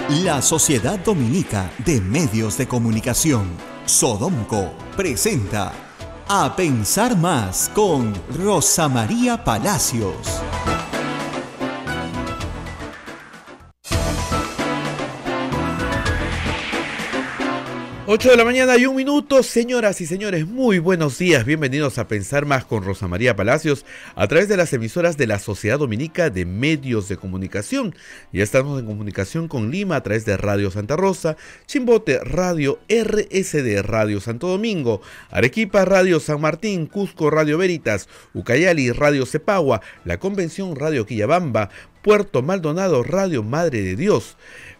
La Sociedad Dominica de Medios de Comunicación, Sodomco, presenta A Pensar Más con Rosa María Palacios. 8 de la mañana y 1 minuto, señoras y señores, muy buenos días, bienvenidos a Pensar Más con Rosa María Palacios a través de las emisoras de la Sociedad Dominica de Medios de Comunicación. Ya estamos en comunicación con Lima a través de Radio Santa Rosa, Chimbote Radio, RSD Radio Santo Domingo, Arequipa Radio San Martín, Cusco Radio Veritas, Ucayali Radio Cepagua, La Convención Radio Quillabamba, Puerto Maldonado Radio Madre de Dios,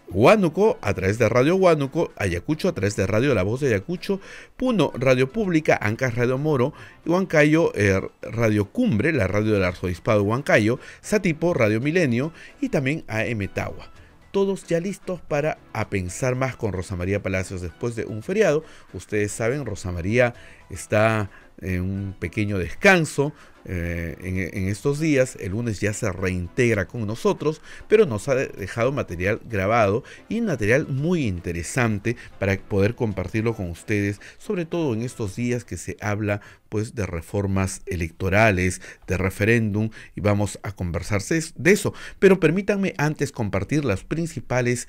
Huánuco a través de Radio Huánuco, Ayacucho a través de Radio La Voz de Ayacucho, Puno Radio Pública, Ancash Radio Moro, Huancayo Radio Cumbre, la radio del Arzobispado de Huancayo, Satipo Radio Milenio y también AM Tagua. Todos ya listos para A Pensar Más con Rosa María Palacios después de un feriado. Ustedes saben, Rosa María está en un pequeño descanso en estos días. El lunes ya se reintegra con nosotros, pero nos ha dejado material grabado y material muy interesante para poder compartirlo con ustedes, sobre todo en estos días que se habla pues de reformas electorales, de referéndum, y vamos a conversar de eso. Pero permítanme antes compartir los principales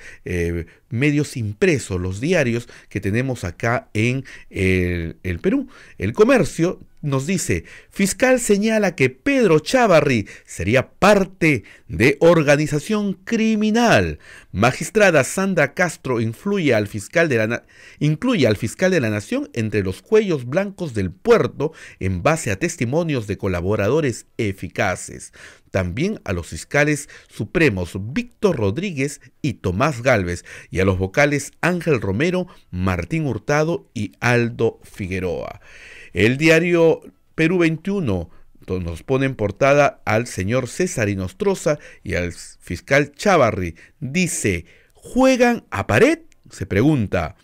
medios impresos, los diarios que tenemos acá en el Perú. El Comercio nos dice: fiscal señala que Pedro Chávarri sería parte de organización criminal. Magistrada Sandra Castro incluye al fiscal de la Nación entre los cuellos blancos del puerto en base a testimonios de colaboradores eficaces. También a los fiscales supremos Víctor Rodríguez y Tomás Gálvez, y a los vocales Ángel Romero, Martín Hurtado y Aldo Figueroa. El diario Perú 21 nos pone en portada al señor César Inostroza y al fiscal Chávarri. Dice: ¿juegan a pared? Se pregunta.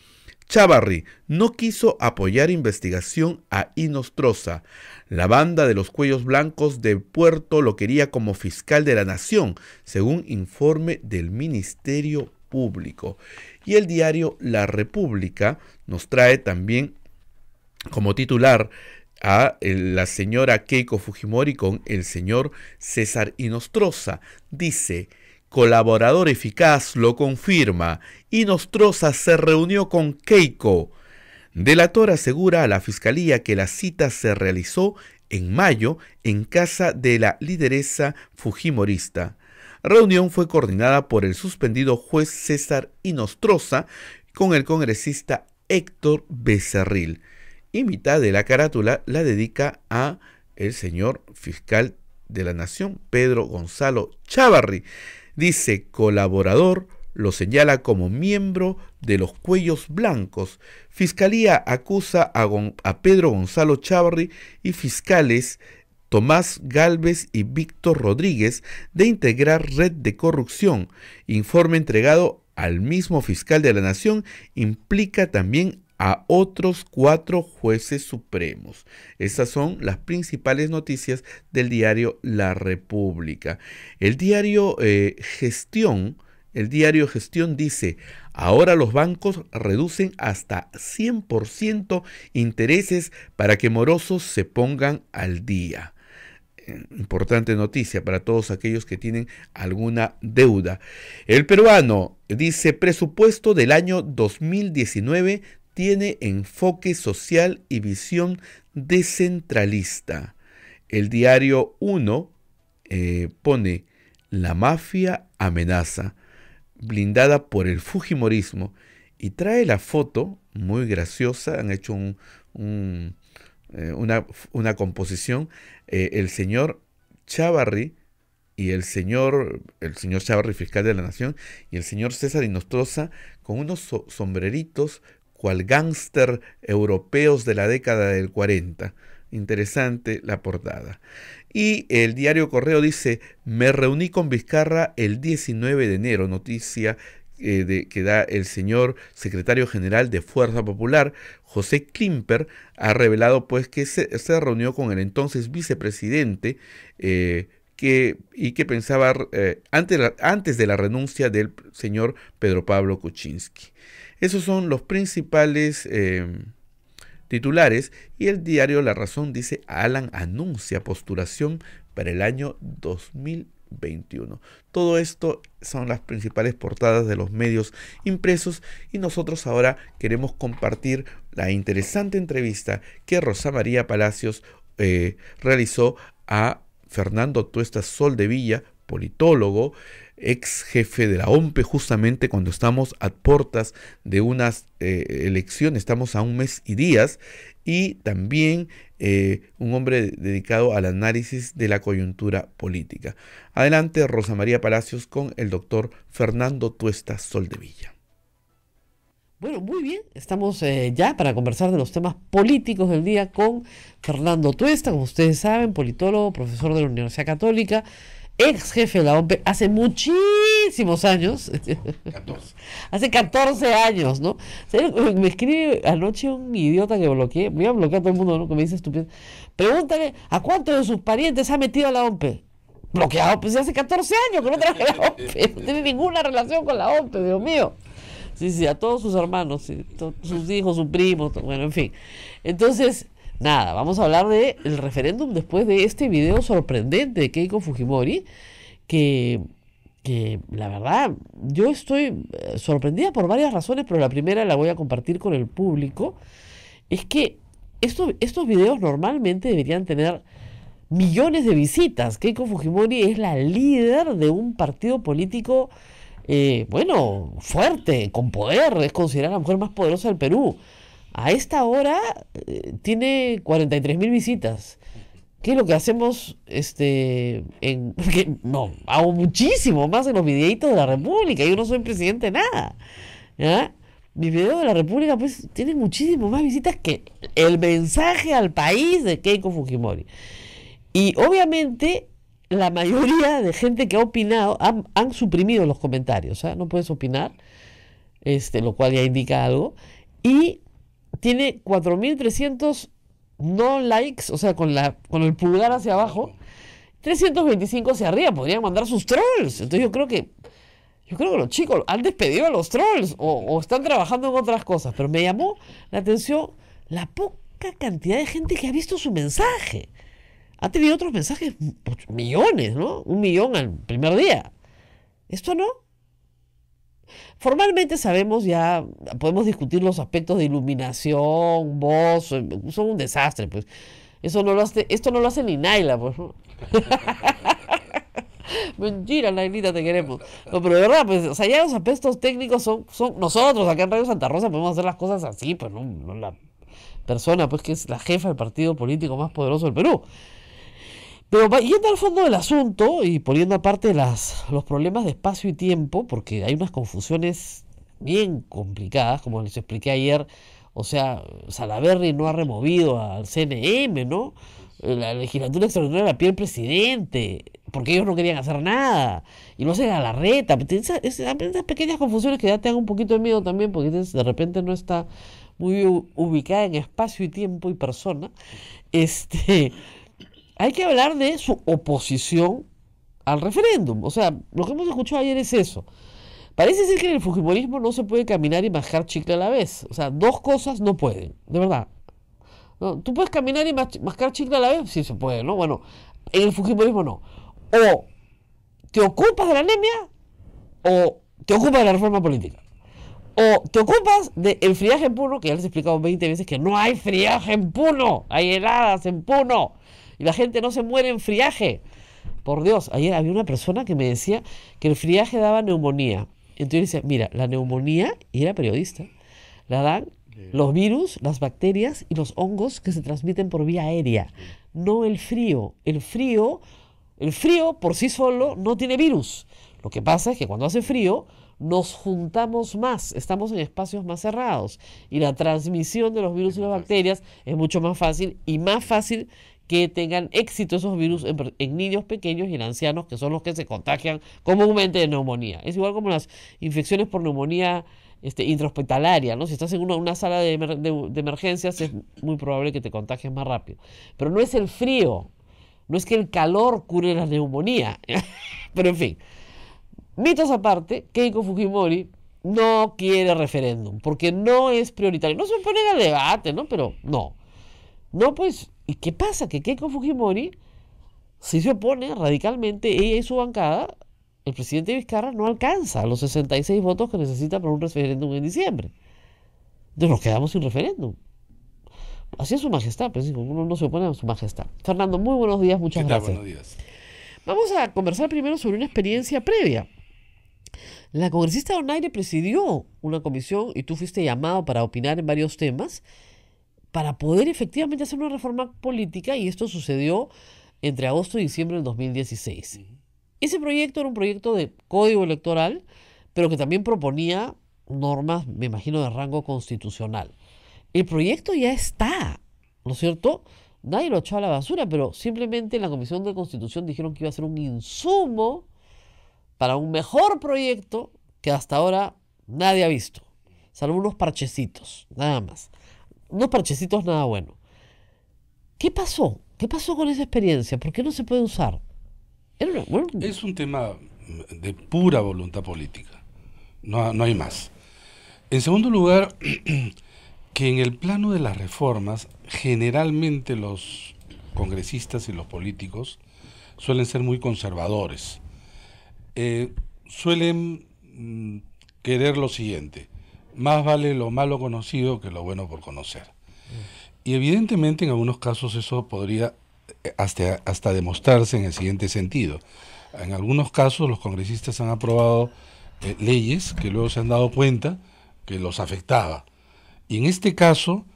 Chávarri no quiso apoyar investigación a Inostroza. La banda de los cuellos blancos de Puerto lo quería como fiscal de la Nación, según informe del Ministerio Público. Y el diario La República nos trae también como titular a la señora Keiko Fujimori con el señor César Inostroza. Dice: colaborador eficaz lo confirma. Inostroza se reunió con Keiko. Delator asegura a la fiscalía que la cita se realizó en mayo en casa de la lideresa fujimorista. Reunión fue coordinada por el suspendido juez César Inostroza con el congresista Héctor Becerril. Y mitad de la carátula la dedica a el señor fiscal de la Nación, Pedro Gonzalo Chávarri. Dice: colaborador, lo señala como miembro de los cuellos blancos. Fiscalía acusa a Pedro Gonzalo Chávarri y fiscales Tomás Gálvez y Víctor Rodríguez de integrar red de corrupción. Informe entregado al mismo fiscal de la Nación implica también a otros 4 jueces supremos. Estas son las principales noticias del diario La República. El diario Gestión dice: ahora los bancos reducen hasta 100% intereses para que morosos se pongan al día. Importante noticia para todos aquellos que tienen alguna deuda. El Peruano dice: presupuesto del año 2019 tiene enfoque social y visión descentralista. El diario 1 pone: la mafia amenaza, blindada por el fujimorismo, y trae la foto muy graciosa. Han hecho una composición, el señor Chávarri y el señor Chávarri, fiscal de la Nación, y el señor César Inostroza con unos sombreritos cual gángster europeos de la década del 40. Interesante la portada. Y el diario Correo dice: me reuní con Vizcarra el 19 de enero, noticia que da el señor secretario general de Fuerza Popular, José Klimper, ha revelado pues que se reunió con el entonces vicepresidente que pensaba antes de la renuncia del señor Pedro Pablo Kuczynski. Esos son los principales titulares, y el diario La Razón dice: Alan anuncia postulación para el año 2021. Todo esto son las principales portadas de los medios impresos, y nosotros ahora queremos compartir la interesante entrevista que Rosa María Palacios realizó a Fernando Tuesta Soldevilla, politólogo, ex jefe de la OMPE, justamente cuando estamos a puertas de unas elecciones, estamos a un mes y días, y también un hombre dedicado al análisis de la coyuntura política. Adelante, Rosa María Palacios, con el doctor Fernando Tuesta Soldevilla. Bueno, muy bien, estamos ya para conversar de los temas políticos del día con Fernando Tuesta, como ustedes saben, politólogo, profesor de la Universidad Católica, ex jefe de la OMPE hace muchísimos años, 14. Hace 14 años, ¿no? Me escribe anoche un idiota que bloqueé, voy a bloquear a todo el mundo, ¿no? Que me dice estúpido. Pregúntale a cuántos de sus parientes ha metido a la OMPE. Bloqueado, pues hace 14 años que no traje la OMPE, no tiene ninguna relación con la OMPE, Dios mío. Sí, a todos sus hermanos, sí, sus hijos, sus primos, bueno, en fin. Entonces, nada, vamos a hablar del referéndum después de este video sorprendente de Keiko Fujimori, que la verdad, yo estoy sorprendida por varias razones, pero la primera la voy a compartir con el público. Es que estos videos normalmente deberían tener millones de visitas. Keiko Fujimori es la líder de un partido político fuerte, con poder, es considerada la mujer más poderosa del Perú. A esta hora tiene 43.000 visitas. ¿Qué es lo que hacemos? Hago muchísimo más en los videitos de la República. Yo no soy presidente de nada, ¿ya? Mis videos de la República pues tienen muchísimo más visitas que el mensaje al país de Keiko Fujimori. Y obviamente la mayoría de gente que ha opinado han suprimido los comentarios, ¿eh? No puedes opinar, lo cual ya indica algo. Y tiene 4.300 no likes, o sea, con el pulgar hacia abajo, 325 hacia arriba. Podrían mandar sus trolls. Entonces yo creo que los chicos han despedido a los trolls o están trabajando en otras cosas. Pero me llamó la atención la poca cantidad de gente que ha visto su mensaje. Ha tenido otros mensajes, millones, ¿no? 1 millón al primer día. ¿Esto no? Formalmente sabemos, ya podemos discutir los aspectos de iluminación, voz, son un desastre, pues. Esto no lo hace ni Naila, pues, ¿no? Mentira, Nailita, te queremos. No, pero de verdad, pues, o sea, ya los aspectos técnicos son nosotros, acá en Radio Santa Rosa podemos hacer las cosas así, pues, no la persona, pues, que es la jefa del partido político más poderoso del Perú. Pero yendo al fondo del asunto y poniendo aparte los problemas de espacio y tiempo, porque hay unas confusiones bien complicadas, como les expliqué ayer. O sea, Salaverry no ha removido al CNM, ¿no? La legislatura extraordinaria la pide el presidente, porque ellos no querían hacer nada, y lo hacen a la reta. Esas pequeñas confusiones que ya te dan un poquito de miedo también, porque de repente no está muy ubicada en espacio y tiempo y persona. Hay que hablar de su oposición al referéndum. O sea, lo que hemos escuchado ayer es eso. Parece ser que en el fujimorismo no se puede caminar y mascar chicle a la vez. O sea, dos cosas no pueden, de verdad. ¿No? ¿Tú puedes caminar y mascar chicle a la vez? Sí se puede, ¿no? Bueno, en el fujimorismo no. O te ocupas de la anemia o te ocupas de la reforma política. O te ocupas del friaje en Puno, que ya les he explicado 20 veces que no hay friaje en Puno, hay heladas en Puno. Y la gente no se muere en friaje. Por Dios, ayer había una persona que me decía que el friaje daba neumonía. Entonces yo decía, mira, la neumonía, y era periodista, la dan los virus, las bacterias y los hongos que se transmiten por vía aérea. No el frío. El frío por sí solo no tiene virus. Lo que pasa es que cuando hace frío nos juntamos más, estamos en espacios más cerrados. Y la transmisión de los virus y las bacterias es mucho más fácil, y más fácil que tengan éxito esos virus en niños pequeños y en ancianos, que son los que se contagian comúnmente de neumonía. Es igual como las infecciones por neumonía intrahospitalaria, ¿no? Si estás en una sala de emergencias, es muy probable que te contagies más rápido. Pero no es el frío. No es que el calor cure la neumonía. Pero en fin, mitos aparte, Keiko Fujimori no quiere referéndum, porque no es prioritario. No se pone al debate, ¿no? Pero no. No, pues, ¿y qué pasa? Que Keiko Fujimori, si se opone radicalmente, ella y su bancada, el presidente Vizcarra no alcanza los 66 votos que necesita para un referéndum en diciembre. Entonces nos quedamos sin referéndum. Así es su majestad, pues uno no se opone a su majestad. Fernando, muy buenos días, muchas gracias. Buenos días. Vamos a conversar primero sobre una experiencia previa. La congresista Donaire presidió una comisión y tú fuiste llamado para opinar en varios temas para poder efectivamente hacer una reforma política, y esto sucedió entre agosto y diciembre del 2016. Ese proyecto era un proyecto de código electoral, pero que también proponía normas, me imagino, de rango constitucional. El proyecto ya está, ¿no es cierto? Nadie lo echó a la basura, pero simplemente en la Comisión de Constitución dijeron que iba a ser un insumo para un mejor proyecto que hasta ahora nadie ha visto, salvo unos parchecitos, nada más. Unos parchecitos nada bueno. ¿Qué pasó? ¿Qué pasó con esa experiencia? ¿Por qué no se puede usar? Es un tema de pura voluntad política, no hay más. En segundo lugar, que en el plano de las reformas, generalmente los congresistas y los políticos suelen ser muy conservadores. Suelen querer lo siguiente: más vale lo malo conocido que lo bueno por conocer. Y evidentemente en algunos casos eso podría hasta demostrarse en el siguiente sentido. En algunos casos los congresistas han aprobado leyes que luego se han dado cuenta que los afectaba. Y en este caso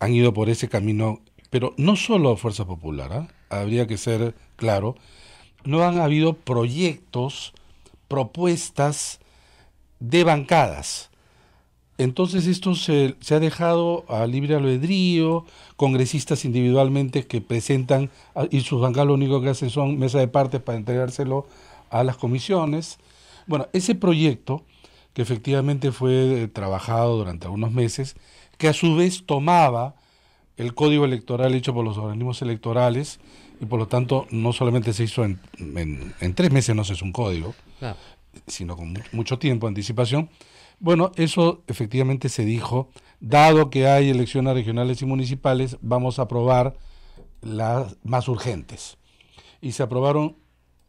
han ido por ese camino, pero no solo Fuerza Popular, habría que ser claro, no han habido propuestas de bancadas. Entonces esto se ha dejado a libre albedrío, congresistas individualmente que presentan, y sus bancadas lo único que hacen son mesa de partes para entregárselo a las comisiones. Bueno, ese proyecto, que efectivamente fue trabajado durante algunos meses, que a su vez tomaba el código electoral hecho por los organismos electorales, y por lo tanto no solamente se hizo en 3 meses, no se hizo un código, claro, sino con mucho tiempo de anticipación. Bueno, eso efectivamente se dijo: dado que hay elecciones regionales y municipales, vamos a aprobar las más urgentes. Y se aprobaron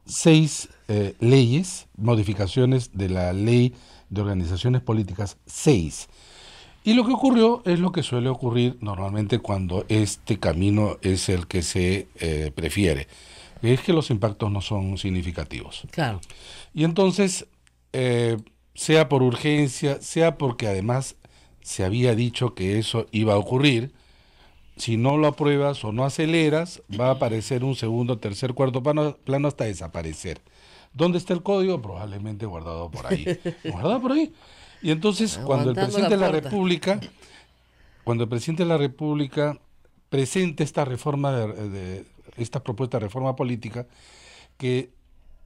6 leyes, modificaciones de la ley de organizaciones políticas, 6. Y lo que ocurrió es lo que suele ocurrir normalmente cuando este camino es el que se prefiere, es que los impactos no son significativos. Claro. Y entonces, sea por urgencia, sea porque además se había dicho que eso iba a ocurrir, si no lo apruebas o no aceleras, va a aparecer un segundo, tercer, cuarto plano hasta desaparecer. ¿Dónde está el código? Probablemente guardado por ahí. Guardado por ahí. Y entonces, cuando el presidente de la República presenta esta reforma esta propuesta de reforma política, que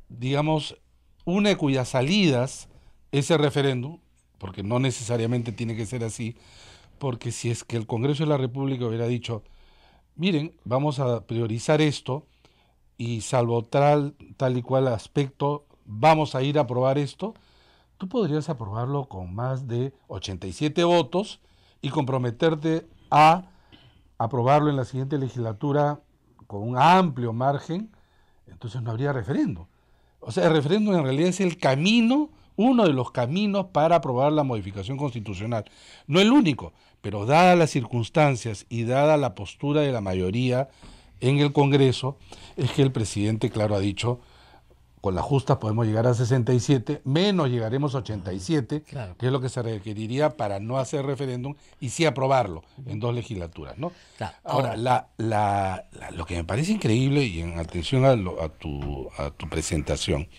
digamos una de cuyas salidas es el referéndum, porque no necesariamente tiene que ser así, porque si es que el Congreso de la República hubiera dicho: miren, vamos a priorizar esto, y salvo tal y cual aspecto, vamos a ir a aprobar esto, tú podrías aprobarlo con más de 87 votos y comprometerte a aprobarlo en la siguiente legislatura con un amplio margen. Entonces no habría referéndum. O sea, el referéndum en realidad es el camino, uno de los caminos para aprobar la modificación constitucional. No el único, pero dadas las circunstancias y dada la postura de la mayoría en el Congreso, es que el presidente, claro, ha dicho: con las justas podemos llegar a 67, menos llegaremos a 87, claro, que es lo que se requeriría para no hacer referéndum y sí aprobarlo en 2 legislaturas, ¿no? Claro. Ahora, lo que me parece increíble, y en atención a tu presentación,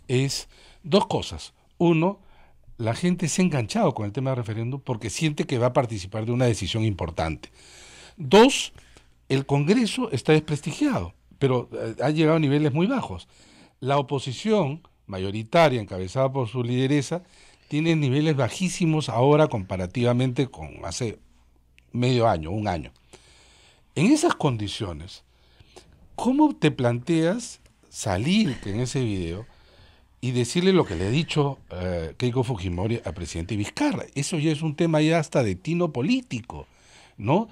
es 2 cosas. Uno, la gente se ha enganchado con el tema del referéndum porque siente que va a participar de una decisión importante. 2, el Congreso está desprestigiado, pero ha llegado a niveles muy bajos. La oposición mayoritaria, encabezada por su lideresa, tiene niveles bajísimos ahora comparativamente con hace medio año, un año. En esas condiciones, ¿cómo te planteas salir en ese video y decirle lo que le ha dicho Keiko Fujimori al presidente Vizcarra? Eso ya es un tema ya hasta de tino político, ¿no?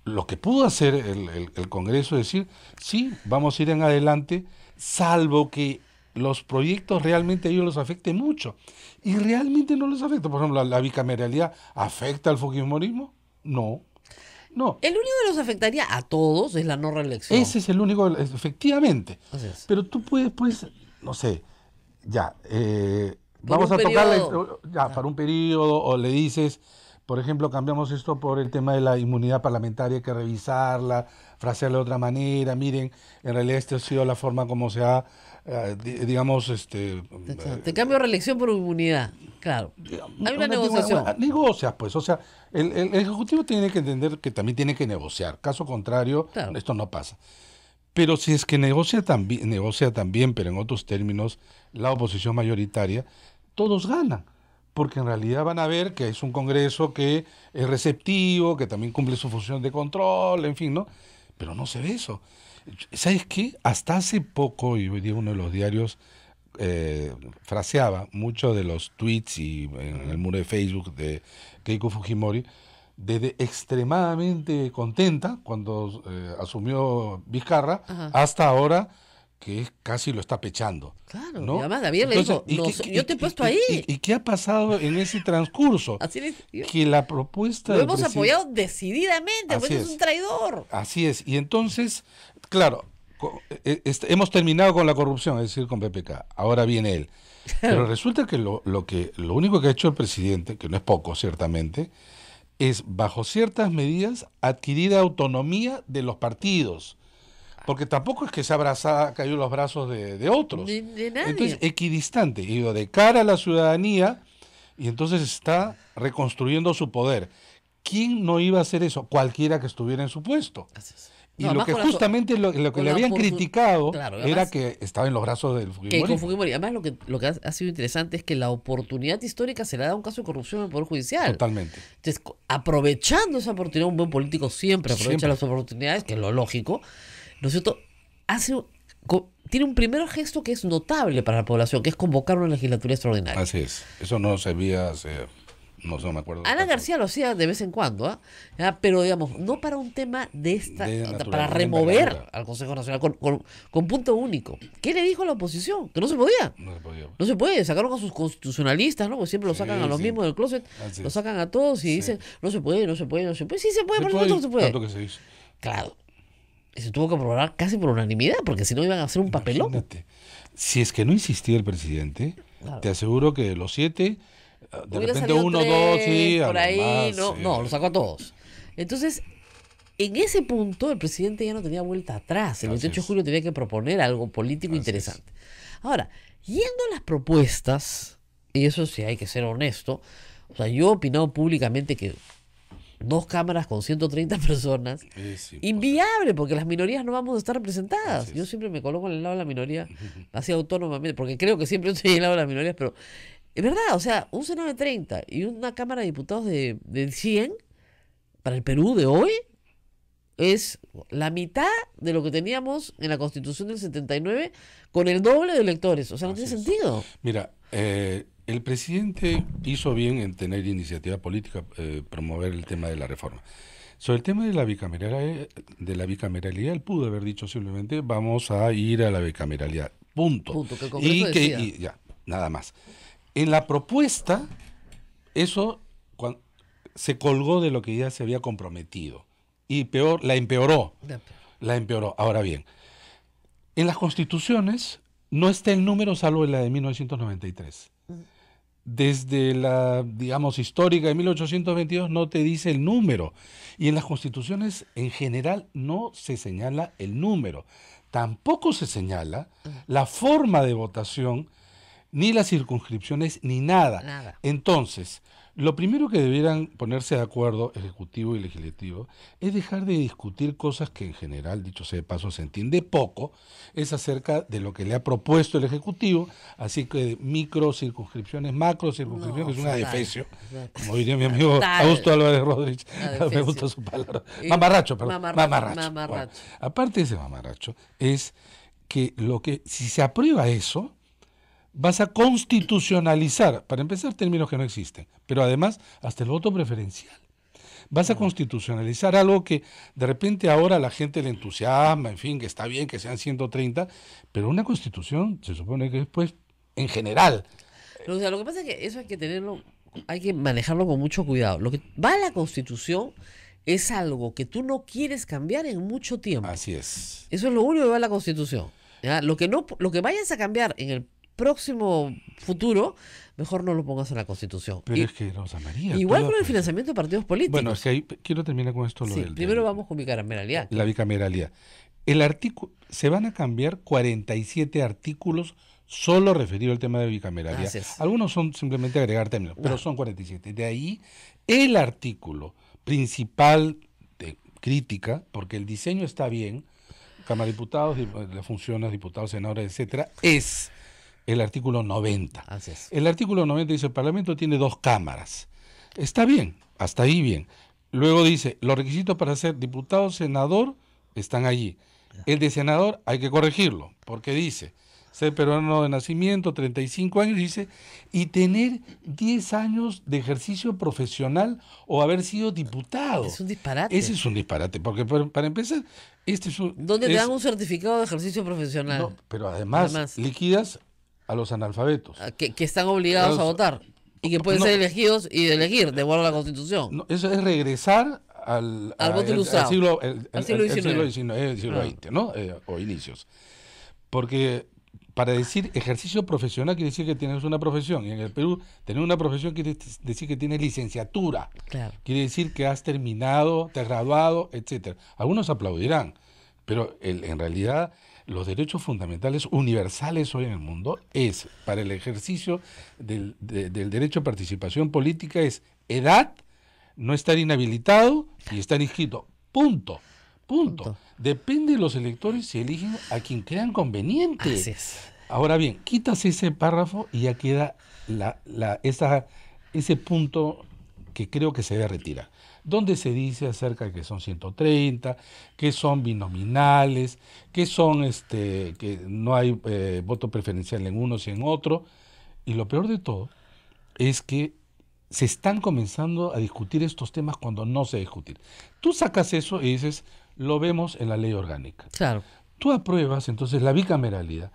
Lo que pudo hacer el Congreso es decir, sí, vamos a ir en adelante, salvo que los proyectos realmente a ellos los afecte mucho. Y realmente no les afecta. Por ejemplo, ¿la bicameralidad afecta al fujimorismo? No. No. El único que nos afectaría a todos es la no reelección. Ese es el único, efectivamente. Así es. Pero tú puedes, pues, no sé, ya, vamos un a tocarle periodo. para un periodo, o le dices, por ejemplo, cambiamos esto por el tema de la inmunidad parlamentaria, hay que revisarla, frasearla de otra manera, miren, en realidad esta ha sido la forma como se ha, digamos, Te cambio reelección por inmunidad. Claro. Hay una negociación. Negocias, pues, o sea, el Ejecutivo tiene que entender que también tiene que negociar, caso contrario, Claro. esto no pasa. Pero si es que negocia también, pero en otros términos, la oposición mayoritaria, todos ganan, porque en realidad van a ver que es un Congreso que es receptivo, que también cumple su función de control, en fin, ¿no? Pero no se ve eso. ¿Sabes qué? Hasta hace poco, y hoy día uno de los diarios fraseaba muchos de los tweets y en el muro de Facebook de Keiko Fujimori, desde extremadamente contenta cuando asumió Vizcarra, Ajá. hasta ahora que casi lo está pechando. Claro. ¿no? Y además David le dijo, yo te he puesto ahí. ¿Y qué ha pasado en ese transcurso? Así le dijo. Que la propuesta Lo del hemos presidente- apoyado decididamente, pues Así es un traidor. Así es. Y entonces, claro, hemos terminado con la corrupción, es decir, con PPK. Ahora viene él. Pero resulta que lo único que ha hecho el presidente, que no es poco, ciertamente, es, bajo ciertas medidas, adquirir autonomía de los partidos. Porque tampoco es que se ha caído en los brazos de otros. De nadie. Entonces, equidistante, ido de cara a la ciudadanía, y entonces está reconstruyendo su poder. ¿Quién no iba a hacer eso? Cualquiera que estuviera en su puesto. Así es. Y No, lo además que con la justamente lo que con le la habían oportun- criticado Claro, era además- que estaba en los brazos del Que con Fujimori. Fujimori. Además, lo que ha sido interesante es que la oportunidad histórica se le da a un caso de corrupción en el Poder Judicial. Totalmente. Entonces, aprovechando esa oportunidad, un buen político siempre aprovecha Siempre. las oportunidades, que es lo lógico, ¿no es cierto? Tiene un primer gesto que es notable para la población, que es convocar una legislatura extraordinaria. Así es. Eso no se veía hace, no sé, no me acuerdo. Ana García lo hacía de vez en cuando, ¿ah? ¿Ya? Pero digamos, no para un tema de esta, De naturaleza, para de remover envergadura. al Consejo Nacional con punto único. ¿Qué le dijo a la oposición? Que no se podía. No se podía. No se puede, sacaron a sus constitucionalistas, ¿no? Porque siempre lo sacan Sí, a los sí. mismos del closet, Así lo es. sacan a todos y Sí. dicen, no se puede, no se puede, no se puede. Sí se puede, Se por puede, supuesto que se puede. tanto que se hizo. Claro. Y se tuvo que aprobar casi por unanimidad, porque si no iban a hacer un papelón. Imagínate. Si es que no insistía el presidente, Claro. te aseguro que de los 7, de Hubiera repente salido 1, 2, 3, sí, a por lo ahí, más, no, sí. no, lo sacó a todos. Entonces, en ese punto, el presidente ya no tenía vuelta atrás. El Así 28 de es. julio tenía que proponer algo político Así interesante. Ahora, yendo a las propuestas, y eso sí hay que ser honesto, o sea, yo he opinado públicamente que 2 cámaras con 130 personas, Es inviable, porque las minorías no vamos a estar representadas. Así es. Yo siempre me coloco en el lado de la minoría, así autónomamente, porque creo que siempre estoy en el lado de las minorías, pero es verdad, o sea, un Senado de 30 y una Cámara de Diputados de 100 para el Perú de hoy es la mitad de lo que teníamos en la Constitución del 79 con el doble de electores. O sea, no Así tiene es. sentido. Mira, el presidente hizo bien en tener iniciativa política, promover el tema de la reforma. Sobre el tema de la bicameralidad, él pudo haber dicho simplemente vamos a ir a la bicameralidad. Punto. Punto, que el Congreso decida. Y ya, nada más. En la propuesta, eso se colgó de lo que ya se había comprometido. Y peor, la empeoró. La empeoró. Ahora bien, en las constituciones no está el número salvo en la de 1993. Desde la, digamos, histórica de 1822 no te dice el número. Y en las constituciones en general no se señala el número. Tampoco se señala la forma de votación ni las circunscripciones, ni nada. Nada. Entonces, lo primero que debieran ponerse de acuerdo, Ejecutivo y Legislativo, es dejar de discutir cosas que en general, dicho sea de paso, se entiende poco, es acerca de lo que le ha propuesto el Ejecutivo, así que micro circunscripciones, macro circunscripciones, No, es un fatal. adefesio, como diría mi amigo Fatal. Augusto Álvarez Rodríguez, Adefesio. me gusta su palabra, Y- mamarracho, perdón, mamarracho. Bueno, aparte de ese mamarracho, es que si se aprueba eso, vas a constitucionalizar, para empezar, términos que no existen, pero además hasta el voto preferencial. Vas a constitucionalizar algo que de repente ahora a la gente le entusiasma, en fin, que está bien que sean 130, pero una constitución se supone que después, en general, O sea, lo que pasa es que eso hay que tenerlo, hay que manejarlo con mucho cuidado. Lo que va a la Constitución es algo que tú no quieres cambiar en mucho tiempo. así es. Eso es lo único que va a la Constitución. ¿Ya? Lo que vayas a cambiar en el próximo futuro, mejor no lo pongas en la Constitución. Pero Y- es que, Rosa María... igual tú con el la- financiamiento de partidos políticos. Bueno, es que ahí quiero terminar con esto. Sí, primero vamos con bicameralidad. La bicameralidad. Se van a cambiar 47 artículos solo referido al tema de bicameralidad. Así es. Algunos son simplemente agregar términos, pero son 47. De ahí el artículo principal de crítica, porque el diseño está bien, Cámara de Diputados, las funciones, diputados, senadores, etcétera, es el artículo 90. Así es. El artículo 90 dice, el Parlamento tiene 2 cámaras. Está bien, hasta ahí bien. Luego dice, los requisitos para ser diputado, senador, están allí. El de senador hay que corregirlo, porque dice, ser peruano de nacimiento, 35 años, dice, y tener 10 años de ejercicio profesional o haber sido diputado. Es un disparate. Ese es un disparate, porque para empezar, este es un... ¿Dónde te es- dan un certificado de ejercicio profesional? no, pero además, liquidas a los analfabetos. Que están obligados a Claro, votar y que pueden no. ser elegidos y de elegir, de acuerdo a la Constitución. No, eso es regresar al voto ilustrado. al siglo, Al siglo XIX. el siglo Claro. XX, ¿no? O inicios. Porque para decir ejercicio profesional quiere decir que tienes una profesión. Y en el Perú, tener una profesión quiere decir que tienes licenciatura. Claro. Quiere decir que has terminado, te has graduado, etcétera. Algunos aplaudirán, pero en realidad los derechos fundamentales universales hoy en el mundo es, para el ejercicio del derecho a participación política, es edad, no estar inhabilitado y estar inscrito. Punto. Depende de los electores si eligen a quien crean conveniente. Así es. Ahora bien, quitas ese párrafo y ya queda ese punto que creo que se debe retirar, donde se dice acerca de que son 130, que son binominales, que son que no hay voto preferencial en uno y en otro, y lo peor de todo es que se están comenzando a discutir estos temas cuando no se discutir. Tú sacas eso y dices, lo vemos en la ley orgánica. Claro. Tú apruebas entonces la bicameralidad,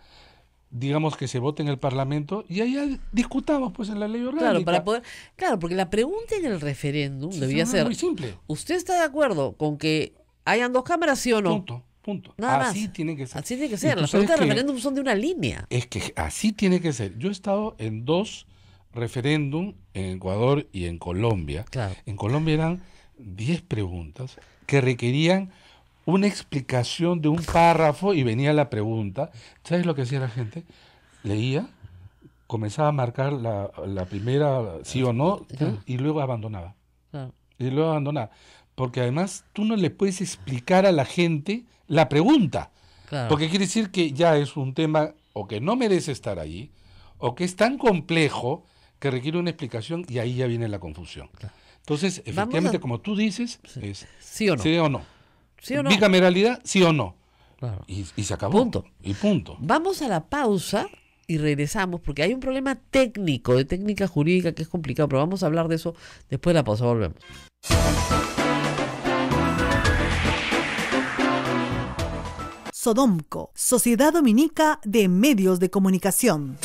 digamos que se vote en el Parlamento y allá discutamos pues en la ley orgánica. Claro, para poder, claro, porque la pregunta en el referéndum Sí, debía es ser, muy simple. ¿usted está de acuerdo con que hayan 2 cámaras, sí o no? Punto. Nada Así más. tiene que ser. Así tiene que Y ser. tú Las sabes preguntas de que referéndum son de una línea. Es que así tiene que ser. Yo he estado en 2 referéndum en Ecuador y en Colombia. Claro. En Colombia eran 10 preguntas que requerían una explicación de un párrafo y venía la pregunta. ¿Sabes lo que hacía la gente? Leía, comenzaba a marcar la primera sí o no y luego abandonaba. Claro. Porque además tú no le puedes explicar a la gente la pregunta. Claro. Porque quiere decir que ya es un tema o que no merece estar allí o que es tan complejo que requiere una explicación y ahí ya viene la confusión. Entonces, efectivamente, como tú dices, es ¿Sí o no? sí o no. ¿Sí o no? Bicameralidad, sí o no. Claro. Y se acabó. Punto. Y punto. Vamos a la pausa y regresamos porque hay un problema técnico, de técnica jurídica que es complicado, pero vamos a hablar de eso después de la pausa. Volvemos. Sodomco, Sociedad Dominica de Medios de Comunicación.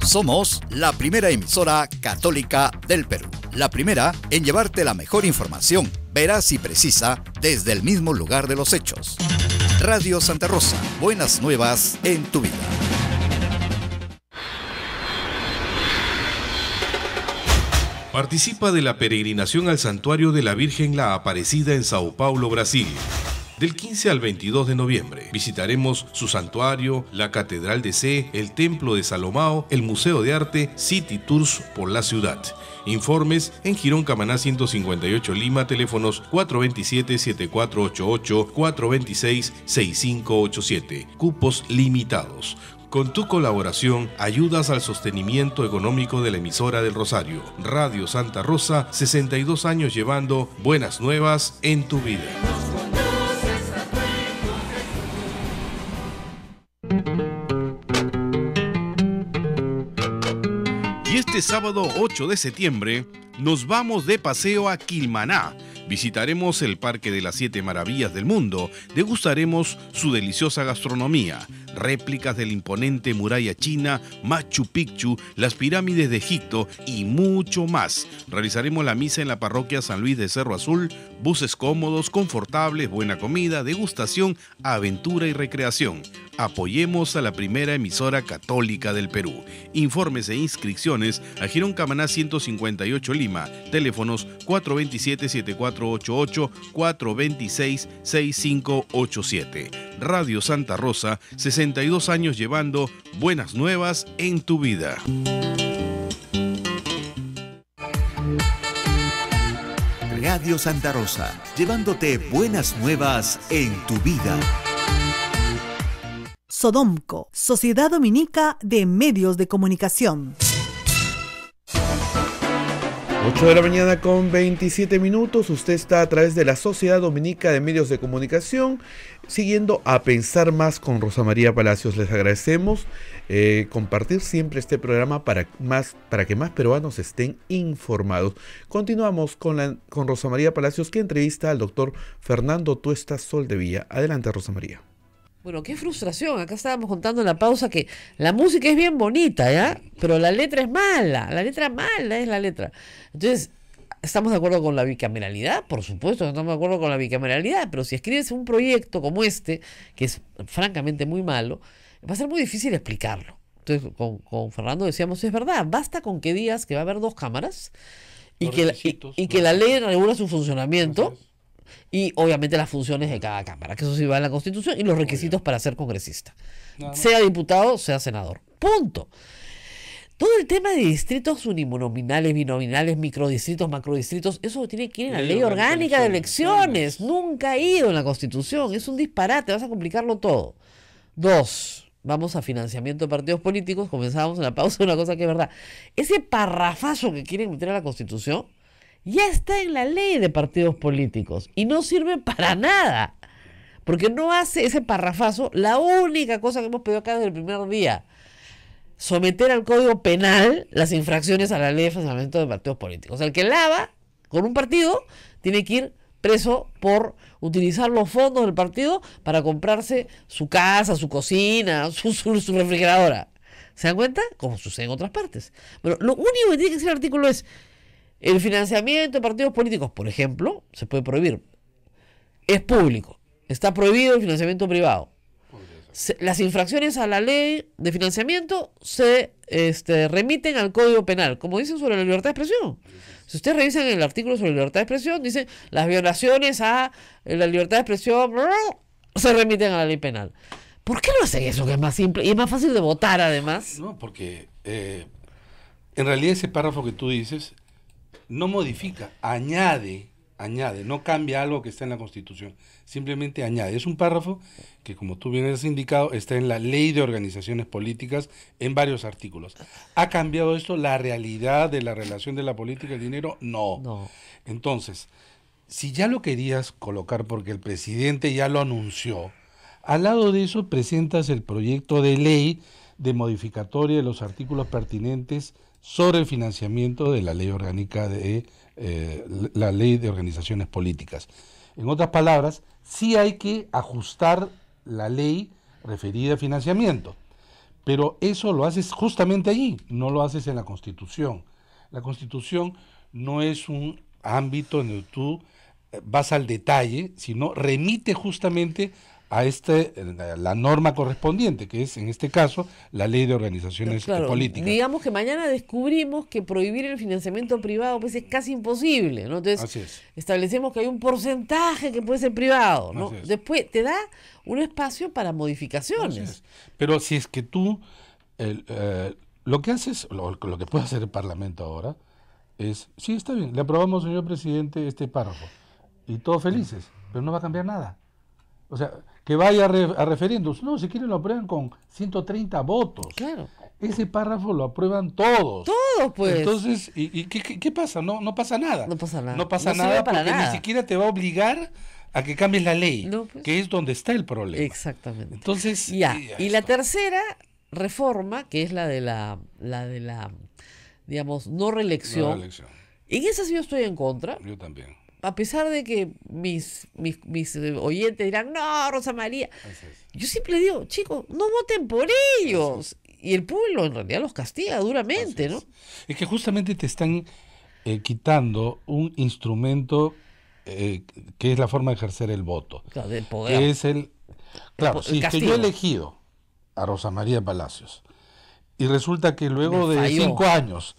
Somos la primera emisora católica del Perú. La primera en llevarte la mejor información, veraz y precisa, desde el mismo lugar de los hechos. Radio Santa Rosa, buenas nuevas en tu vida. Participa de la peregrinación al Santuario de la Virgen la Aparecida en Sao Paulo, Brasil. del 15 al 22 de noviembre. Visitaremos su santuario, la Catedral de C, el Templo de Salomao, el Museo de Arte, City Tours por la ciudad. Informes en Girón Camaná 158 Lima, teléfonos 427-7488, 426-6587. Cupos limitados. Con tu colaboración, ayudas al sostenimiento económico de la emisora del Rosario. Radio Santa Rosa, 62 años llevando buenas nuevas en tu vida. Y este sábado 8 de septiembre, nos vamos de paseo a Quilmaná. Visitaremos el Parque de las 7 Maravillas del Mundo, degustaremos su deliciosa gastronomía, réplicas de la imponente muralla china, Machu Picchu, las pirámides de Egipto y mucho más. Realizaremos la misa en la parroquia San Luis de Cerro Azul, buses cómodos, confortables, buena comida, degustación, aventura y recreación. Apoyemos a la primera emisora católica del Perú. Informes e inscripciones a Girón Camaná 158 Lima, teléfonos 427-7488, 426-6587. Radio Santa Rosa, 62 años llevando buenas nuevas en tu vida. Radio Santa Rosa, llevándote buenas nuevas en tu vida. Sodomco, Sociedad Dominica de Medios de Comunicación. 8 de la mañana con 27 minutos. Usted está a través de la Sociedad Dominica de Medios de Comunicación, siguiendo A Pensar Más con Rosa María Palacios. Les agradecemos compartir siempre este programa para que más peruanos estén informados. Continuamos con Rosa María Palacios, que entrevista al doctor Fernando Tuesta Soldevilla. Adelante, Rosa María. Bueno, qué frustración. Acá estábamos contando en la pausa que la música es bien bonita, ¿ya? Pero la letra es mala. La letra mala es la letra. Entonces, ¿estamos de acuerdo con la bicameralidad? Por supuesto que estamos de acuerdo con la bicameralidad, pero si escribes un proyecto como este, que es francamente muy malo, va a ser muy difícil explicarlo. Entonces, con Fernando decíamos, es verdad, basta con que digas que va a haber 2 cámaras y que la ley regula su funcionamiento. Y obviamente las funciones de cada cámara, que eso sí va en la Constitución, y los requisitos para ser congresista, sea diputado, sea senador, punto. Todo el tema de distritos uninominales, binominales, microdistritos, macrodistritos, eso tiene que ir en la ley orgánica de elecciones, nunca ha ido en la Constitución, es un disparate, vas a complicarlo todo. 2, vamos a financiamiento de partidos políticos. Comenzábamos en la pausa, una cosa que es verdad, ese parrafazo que quieren meter a la Constitución ya está en la ley de partidos políticos y no sirve para nada, porque no hace ese parrafazo la única cosa que hemos pedido acá desde el primer día: someter al Código Penal las infracciones a la ley de financiamiento de partidos políticos. O sea, el que lava con un partido tiene que ir preso por utilizar los fondos del partido para comprarse su casa, su cocina, su refrigeradora. ¿Se dan cuenta? Como sucede en otras partes. Pero lo único que tiene que decir el artículo es: el financiamiento de partidos políticos, por ejemplo, se puede prohibir. Es público. Está prohibido el financiamiento privado. Las infracciones a la ley de financiamiento se remiten al Código Penal, como dicen sobre la libertad de expresión. Si ustedes revisan el artículo sobre libertad de expresión, dicen las violaciones a la libertad de expresión se remiten a la ley penal. ¿Por qué no hacen eso, que es más simple y es más fácil de votar, además? No, porque en realidad ese párrafo que tú dices no modifica, añade, no cambia algo que está en la Constitución, simplemente añade. Es un párrafo que, como tú bien has indicado, está en la Ley de Organizaciones Políticas en varios artículos. ¿Ha cambiado esto la realidad de la relación de la política y el dinero? No. Entonces, si ya lo querías colocar porque el presidente ya lo anunció, al lado de eso presentas el proyecto de ley de modificatoria de los artículos pertinentes sobre el financiamiento de la ley orgánica de la ley de organizaciones políticas. En otras palabras, sí hay que ajustar la ley referida a financiamiento, pero eso lo haces justamente allí, no lo haces en la Constitución. La Constitución no es un ámbito en el que tú vas al detalle, sino remite justamente a la norma correspondiente, que es en este caso la ley de organizaciones Claro, políticas. digamos que mañana descubrimos que prohibir el financiamiento privado pues es casi imposible, ¿no? Entonces Así es. establecemos que hay un porcentaje que puede ser privado, ¿no? Así es. Después te da un espacio para Así modificaciones. es. Pero si es que tú, lo que haces, lo que puede hacer el Parlamento ahora, es, sí, está bien, le aprobamos, señor presidente, este párrafo, y todos felices, pero no va a cambiar nada. O sea, que vaya a referéndums. No, si quieren lo aprueban con 130 votos. Claro. Ese párrafo lo aprueban todos. Todos, pues. Entonces, ¿y qué pasa? No pasa nada. No pasa nada. No pasa No sirve nada para porque nada. ni siquiera te va a obligar a que cambies la ley, No, pues. que es donde está el problema. Exactamente. Entonces, Ya. Y la esto. tercera reforma, que es la de la digamos, no reelección. No, elección. En esa sí yo estoy en contra. Yo también. A pesar de que mis oyentes dirán, no, Rosa María. Así es. Yo siempre digo, chicos, no voten por ellos. Y el pueblo en realidad los castiga duramente, Así ¿no? es. Es que justamente te están quitando un instrumento que es la forma de ejercer el voto. Claro, del poder. Que es claro, el si es que castigo. yo he elegido a Rosa María Palacios y resulta que luego Me de falló. 5 años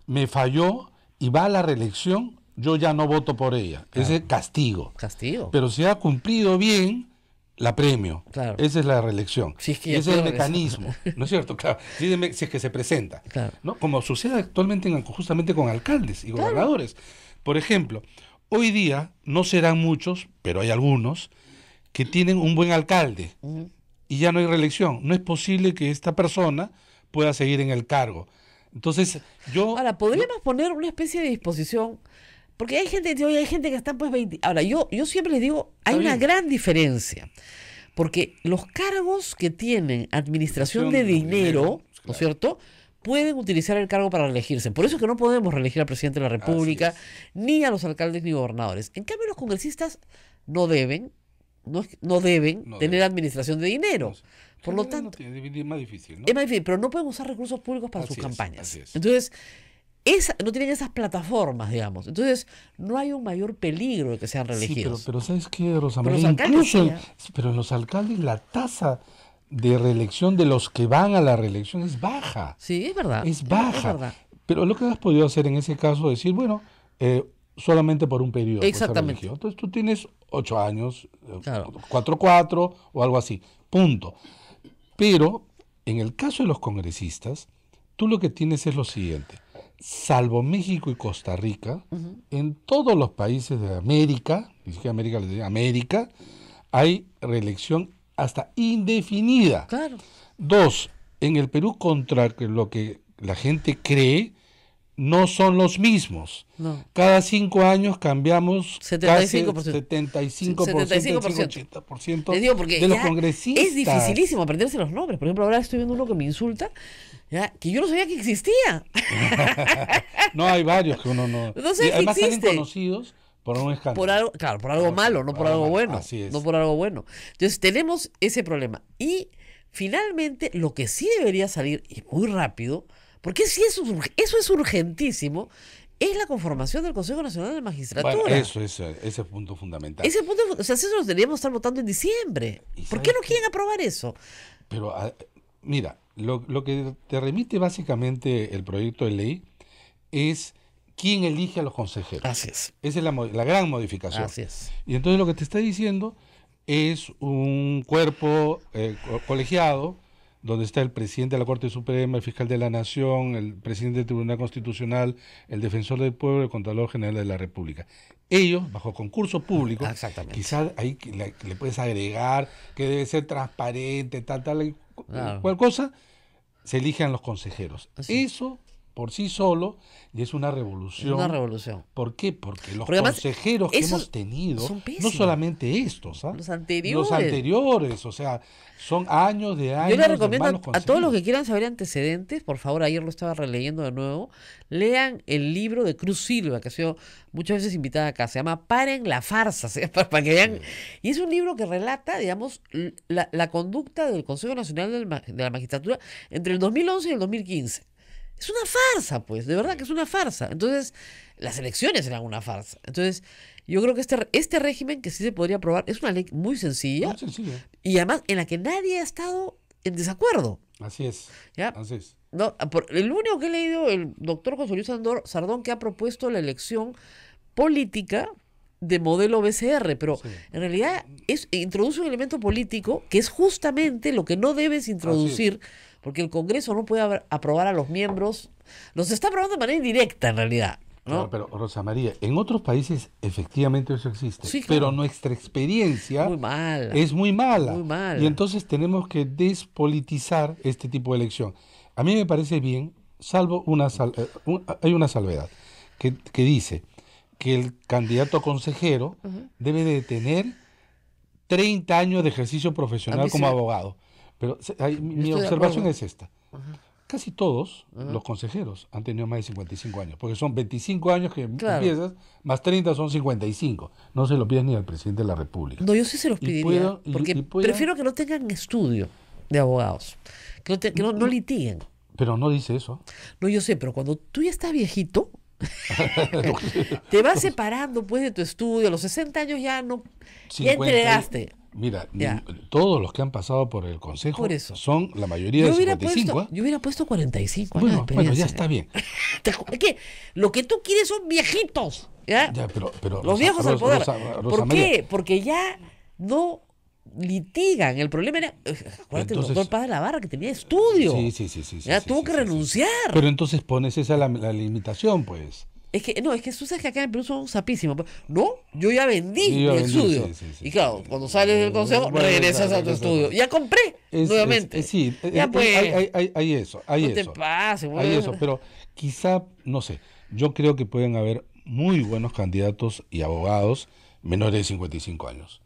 me falló y va a la reelección, yo ya no voto por ella. Ese es castigo. Castigo. Pero si ha cumplido bien, la premio. Claro. Esa es la reelección. Si es que ya Ese es el puede mecanismo, ¿no es cierto? Claro. Si es que se presenta. Claro. ¿No? Como sucede actualmente justamente con alcaldes y gobernadores. Por ejemplo, hoy día no serán muchos, pero hay algunos que tienen un buen alcalde y ya no hay reelección. No es posible que esta persona pueda seguir en el cargo. Entonces, Ahora, podríamos poner una especie de disposición, porque hay gente que está pues 20. Ahora, yo siempre les digo, hay Está una bien. gran diferencia, porque los cargos que tienen administración de dinero, ¿no claro. es cierto?, pueden utilizar el cargo para reelegirse. Por eso es que no podemos reelegir al presidente de la República, Así ni a los alcaldes ni gobernadores. En cambio, los congresistas no deben tener deben. administración de dinero. Por lo tanto, es más difícil, ¿no? es más difícil, pero no pueden usar recursos públicos para Así sus es, campañas. así es. Entonces, no tienen esas plataformas, digamos. Entonces, no hay un mayor peligro de que sean Sí, reelegidos. pero ¿sabes qué, Rosa Pero María? los alcaldes Incluso, sí, pero en los alcaldes la tasa de reelección de los que van a la reelección es baja. Sí, es verdad. Es baja. Es verdad. Pero lo que has podido hacer en ese caso es decir, bueno, solamente por un periodo. puede ser Exactamente. reelegido. Entonces tú tienes 8 años, Claro. 4-4 o algo así. Punto. Pero en el caso de los congresistas, tú lo que tienes es lo siguiente. Salvo México y Costa Rica, en todos los países de América, ni siquiera América, les diría América, hay reelección hasta indefinida. Claro. 2, en el Perú, contra lo que la gente cree, no son los mismos. No. Cada 5 años cambiamos 75%. casi 75%, 75%. 80% Les digo, porque de los ya congresistas. es dificilísimo aprenderse los nombres. Por ejemplo, ahora estoy viendo uno que me insulta, ya, que yo no sabía que existía. No, hay varios que uno no... No sé y si además salen existe. conocidos por un escándalo. Por algo, claro, por algo malo, no por algo bueno. Así es. No por algo bueno. Entonces, tenemos ese problema. Y finalmente, lo que sí debería salir, y muy rápido, porque sí eso es urgentísimo, es la conformación del Consejo Nacional de Magistratura. Bueno, eso es ese punto fundamental. Ese punto, o sea, eso lo deberíamos estar votando en diciembre. ¿Y ¿Por qué sabes no qué? quieren aprobar eso? Pero mira, lo que te remite básicamente el proyecto de ley es quién elige a los consejeros. Así es. Esa es la gran modificación. Así es. Y entonces lo que te está diciendo es un cuerpo colegiado donde está el presidente de la Corte Suprema, el fiscal de la Nación, el presidente del Tribunal Constitucional, el defensor del pueblo, el Contralor General de la República. Ellos, bajo concurso público, Exactamente. quizás ahí le puedes agregar que debe ser transparente, tal, Claro. cual cosa, se eligen los consejeros. Así. Eso, por sí solo, y es una revolución. Una revolución. ¿Por qué? Porque los Porque además, consejeros que esos hemos tenido, son no pésimos. solamente estos, ¿ah? Los anteriores. Los anteriores, o sea, son años de años Yo le de recomiendo malos a todos los que consejeros. quieran saber antecedentes, por favor, ayer lo estaba releyendo de nuevo, lean el libro de Cruz Silva, que ha sido muchas veces invitada acá, se llama Paren la farsa, ¿sí? para que vean, y es un libro que relata, digamos, la conducta del Consejo Nacional de la Magistratura entre el 2011 y el 2015. Es una farsa, pues, de verdad que es una farsa. Entonces, las elecciones eran una farsa. Entonces, yo creo que este régimen que sí se podría aprobar es una ley muy sencilla Muy sencillo. y además en la que nadie ha estado en desacuerdo. Así es. ¿Ya? Así es. No, el único que he leído, el doctor José Luis Sardón, que ha propuesto la elección política de modelo BCR, pero Sí. en realidad introduce un elemento político que es justamente lo que no debes introducir, porque el Congreso no puede aprobar a los miembros, los está aprobando de manera indirecta en realidad, ¿no? Claro, pero Rosa María, en otros países efectivamente eso existe, Sí, claro. pero nuestra experiencia Muy mal. es muy mala. Muy mala. Y entonces tenemos que despolitizar este tipo de elección. A mí me parece bien, salvo hay una salvedad que dice que el candidato a consejero debe de tener 30 años de ejercicio profesional como abogado. Pero mi estoy de observación acuerdo. es esta. Casi todos los consejeros han tenido más de 55 años, porque son 25 años que Claro. empiezas, más 30 son 55. No se lo pides ni al presidente de la República. No, yo sí se los Y pediría, puedo- y- porque y puedo- prefiero que no tengan estudio de abogados, que no litiguen. Pero no dice eso. No, yo sé, pero cuando tú ya estás viejito, te vas separando pues de tu estudio, a los 60 años ya no, ya 50 entregaste. Mira, Ya. todos los que han pasado por el consejo Por eso. son la mayoría de 55. yo hubiera puesto 45 años Bueno, de bueno, ya experiencia. está bien. Es que lo que tú quieres son viejitos, ¿ya? Ya, pero Los viejos al poder. Rosa ¿Por María, qué? Porque ya no litigan. El problema era, acuérdate, el Entonces- doctor Paz de la Barra que tenía estudio. Sí. Ya sí, tuvo sí, que sí, sí. renunciar. Pero entonces pones esa la limitación, pues. Es que tú sabes que acá en el Perú son sapísimos. No, yo ya vendí Sí, mi ya vendí, estudio. sí, Y claro, sí. cuando sales del consejo, Bueno, regresas a tu claro, estudio. claro. Ya compré nuevamente. Sí, ya pues, hay eso, hay no eso. te pases, Hay güey. eso, pero quizá, no sé, yo creo que pueden haber muy buenos candidatos y abogados menores de 55 años.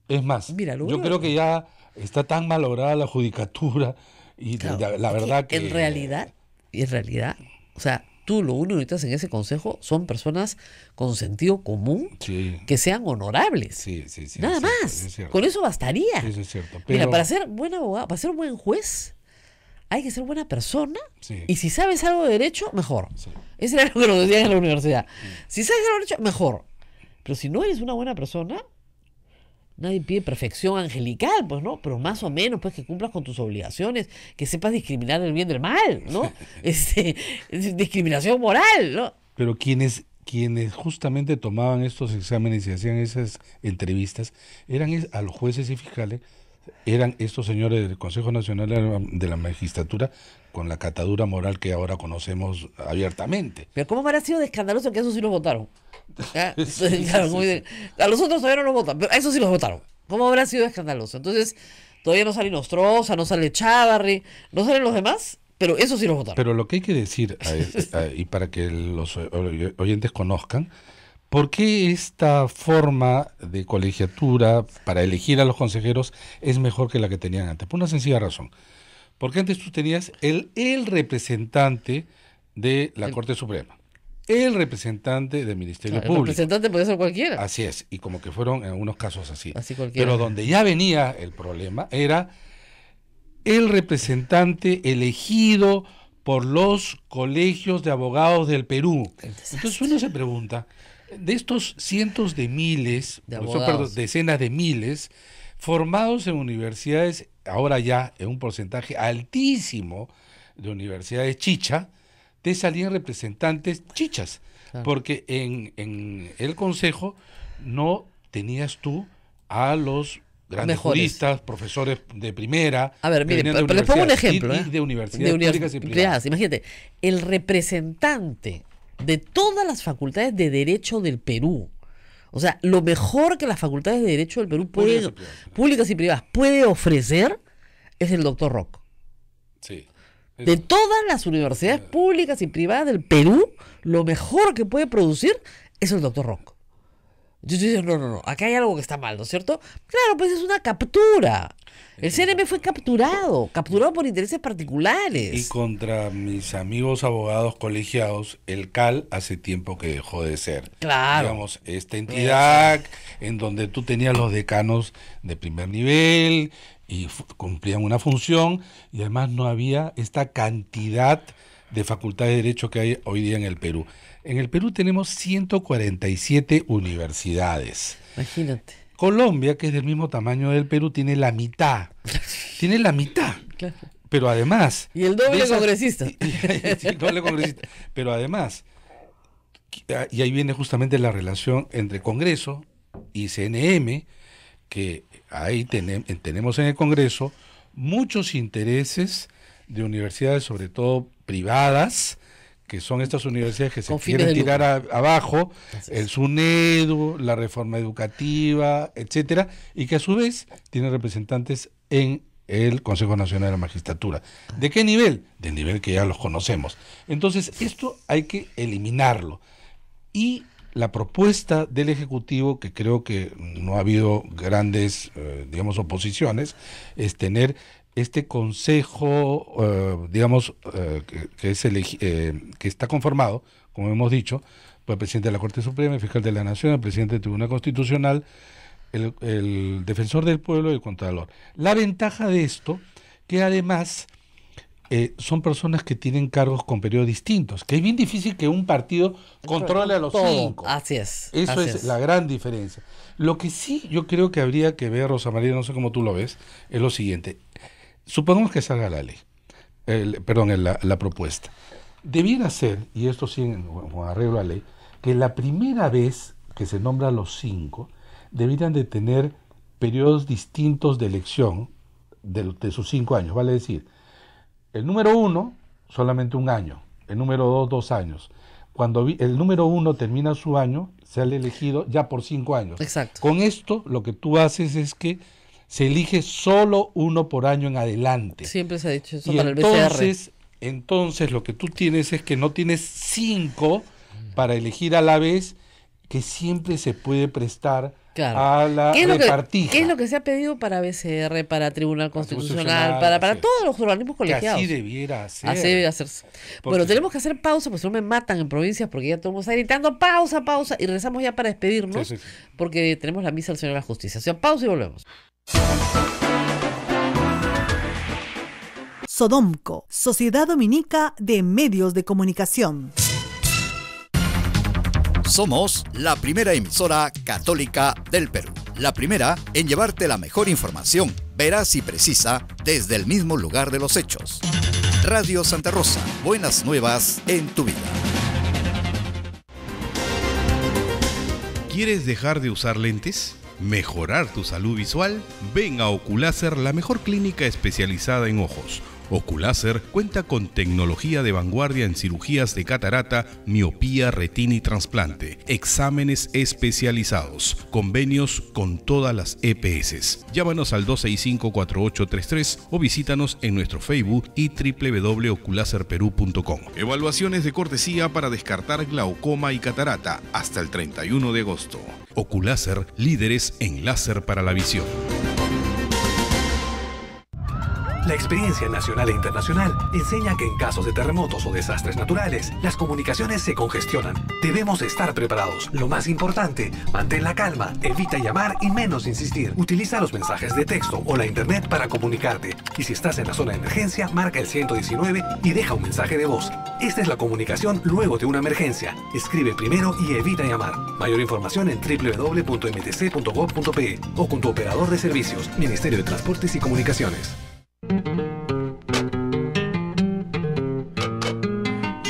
Es más, Mira, lo yo único- creo que ya está tan malograda la judicatura y Claro, la es verdad que... en realidad, o sea, tú lo único que necesitas en ese consejo son personas con sentido común Sí, que sean honorables. sí. Nada es cierto, más. es cierto. Con eso bastaría. Sí, eso es cierto. Mira, Pero- para ser buen abogado, para ser un buen juez, hay que ser buena persona. Sí. Y si sabes algo de derecho, mejor. Sí. Ese era lo que nos decían en la universidad. Si sabes algo de derecho, mejor. Pero si no eres una buena persona, nadie pide perfección angelical, pues, ¿no? Pero más o menos, pues, que cumplas con tus obligaciones, que sepas discriminar el bien del mal, ¿no? Es discriminación moral, ¿no? Pero quienes justamente tomaban estos exámenes y hacían esas entrevistas eran a los jueces y fiscales, eran estos señores del Consejo Nacional de la Magistratura con la catadura moral que ahora conocemos abiertamente. Pero ¿cómo habrá sido de escandaloso que a esos sí los votaron? ¿Ya? Sí, Claro, sí, como sí. dicen, a los otros todavía no los votan, pero a esos sí los votaron. ¿Cómo habrá sido escandaloso? Entonces, todavía no sale Nostroza, no sale Chávarri, no salen los demás, pero esos sí los votaron. Pero lo que hay que decir, y para que los oyentes conozcan, ¿por qué esta forma de colegiatura para elegir a los consejeros es mejor que la que tenían antes? Por una sencilla razón. Porque antes tú tenías el representante de la Corte Suprema, el representante del Ministerio El Público. representante puede ser cualquiera. Así es, y como que fueron en algunos casos así. Así cualquiera. Pero donde ya venía el problema era el representante elegido por los colegios de abogados del Perú. Entonces uno se pregunta, de estos cientos de miles, De perdón, abogados. decenas de miles, formados en universidades, ahora ya en un porcentaje altísimo de universidades chicha, te salían representantes chichas, Claro. porque en el consejo no tenías tú a los grandes Mejores. juristas, profesores de primera. A ver, que miren, venían de pero les pongo un universidades, ejemplo. y ¿eh? de universidades públicas y privadas. Imagínate, el representante de todas las facultades de Derecho del Perú. O sea, lo mejor que las facultades de Derecho del Perú públicas y privadas puede ofrecer es el doctor Rock. Sí. De todas las universidades públicas y privadas del Perú, lo mejor que puede producir es el doctor Rock. Yo digo, no, acá hay algo que está mal, ¿no es cierto? Claro, pues es una captura. El CNM fue capturado por intereses particulares. Y contra mis amigos abogados colegiados, el CAL hace tiempo que dejó de ser. Claro. Digamos, esta entidad en donde tú tenías los decanos de primer nivel y cumplían una función y además no había esta cantidad de Facultad de Derecho que hay hoy día en el Perú. En el Perú tenemos 147 universidades. Imagínate. Colombia, que es del mismo tamaño del Perú, tiene la mitad. Tiene la mitad. Claro. Pero además... Y el doble congresista. Sí, el doble congresista. Pero además, y ahí viene justamente la relación entre Congreso y CNM, que ahí tenemos en el Congreso muchos intereses de universidades, sobre todo privadas, que son estas universidades que se quieren tirar abajo, el SUNEDU, la reforma educativa, etcétera, y que a su vez tienen representantes en el Consejo Nacional de la Magistratura. ¿De qué nivel? Del nivel que ya los conocemos. Entonces, esto hay que eliminarlo. Y la propuesta del Ejecutivo, que creo que no ha habido grandes, oposiciones, es tener este consejo, que está conformado, como hemos dicho, por el presidente de la Corte Suprema, el fiscal de la Nación, el presidente del Tribunal Constitucional, el defensor del pueblo y el contralor. La ventaja de esto, que además son personas que tienen cargos con periodos distintos, que es bien difícil que un partido controle a los 5. Así es. Eso es la gran diferencia. Lo que sí yo creo que habría que ver, Rosa María, no sé cómo tú lo ves, es lo siguiente. Supongamos que salga la ley, la propuesta. Debiera ser, y esto sí con arreglo a la ley, que la primera vez que se nombra a los 5, debieran de tener periodos distintos de elección de sus 5 años. Vale decir, el número 1, solamente 1 año, el número 2, 2 años. Cuando el número 1 termina su año, sale elegido ya por 5 años. Exacto. Con esto, lo que tú haces es que se elige solo 1 por año en adelante. Siempre se ha dicho eso y para el BCR. Entonces lo que tú tienes es que no tienes 5 para elegir a la vez, que siempre se puede prestar a la repartija. ¿Qué es lo que se ha pedido para BCR, para Tribunal Constitucional, para todos los organismos colegiados? Que así debiera hacer. Así debe hacerse. Bueno, tenemos que hacer pausa, porque si no me matan en provincias, porque ya todo el mundo está gritando pausa, pausa, y regresamos ya para despedirnos, porque tenemos la misa del Señor de la Justicia. O sea, pausa y volvemos. Sodomco, Sociedad Dominica de Medios de Comunicación. Somos la primera emisora católica del Perú. La primera en llevarte la mejor información, veraz y precisa, desde el mismo lugar de los hechos. Radio Santa Rosa, buenas nuevas en tu vida. ¿Quieres dejar de usar lentes? ¿Mejorar tu salud visual? Ven a Oculáser, la mejor clínica especializada en ojos. Oculáser cuenta con tecnología de vanguardia en cirugías de catarata, miopía, retina y trasplante, exámenes especializados, convenios con todas las EPS. Llámanos al 265-4833 o visítanos en nuestro Facebook y www.oculaserperú.com. Evaluaciones de cortesía para descartar glaucoma y catarata hasta el 31 de agosto. Oculáser, líderes en láser para la visión. La experiencia nacional e internacional enseña que en casos de terremotos o desastres naturales, las comunicaciones se congestionan. Debemos estar preparados. Lo más importante, mantén la calma, evita llamar y menos insistir. Utiliza los mensajes de texto o la internet para comunicarte. Y si estás en la zona de emergencia, marca el 119 y deja un mensaje de voz. Esta es la comunicación luego de una emergencia. Escribe primero y evita llamar. Mayor información en www.mtc.gov.pe o con tu operador de servicios, Ministerio de Transportes y Comunicaciones.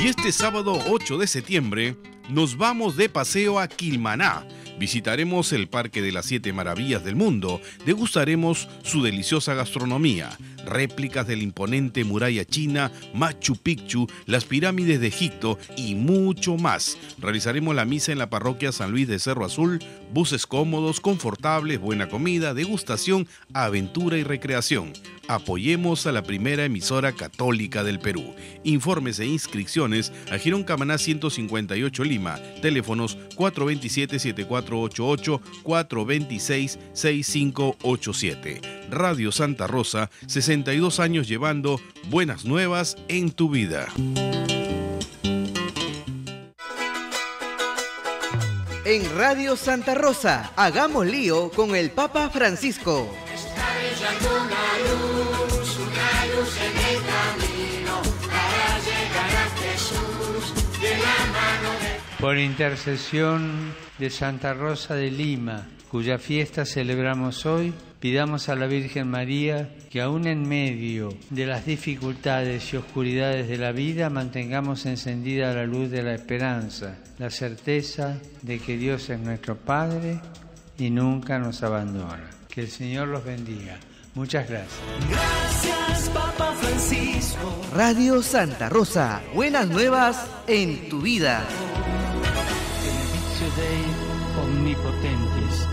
Y este sábado 8 de septiembre nos vamos de paseo a Quilmaná. Visitaremos el Parque de las 7 Maravillas del Mundo, degustaremos su deliciosa gastronomía, réplicas de la imponente muralla china, Machu Picchu, las pirámides de Egipto y mucho más. Realizaremos la misa en la parroquia San Luis de Cerro Azul, buses cómodos, confortables, buena comida, degustación, aventura y recreación. Apoyemos a la primera emisora católica del Perú. Informes e inscripciones a Girón Camaná 158 Lima, teléfonos 427-7488, 426-6587. Radio Santa Rosa, 62 años llevando buenas nuevas en tu vida. En Radio Santa Rosa, hagamos lío con el Papa Francisco. Está brillando una luz en el camino para llegar a Por intercesión de Santa Rosa de Lima, cuya fiesta celebramos hoy, pidamos a la Virgen María que aún en medio de las dificultades y oscuridades de la vida mantengamos encendida la luz de la esperanza, la certeza de que Dios es nuestro Padre y nunca nos abandona. Que el Señor los bendiga. Muchas gracias. Gracias, Papa Francisco. Radio Santa Rosa, buenas nuevas en tu vida. Benedictio Dei omnipotentis,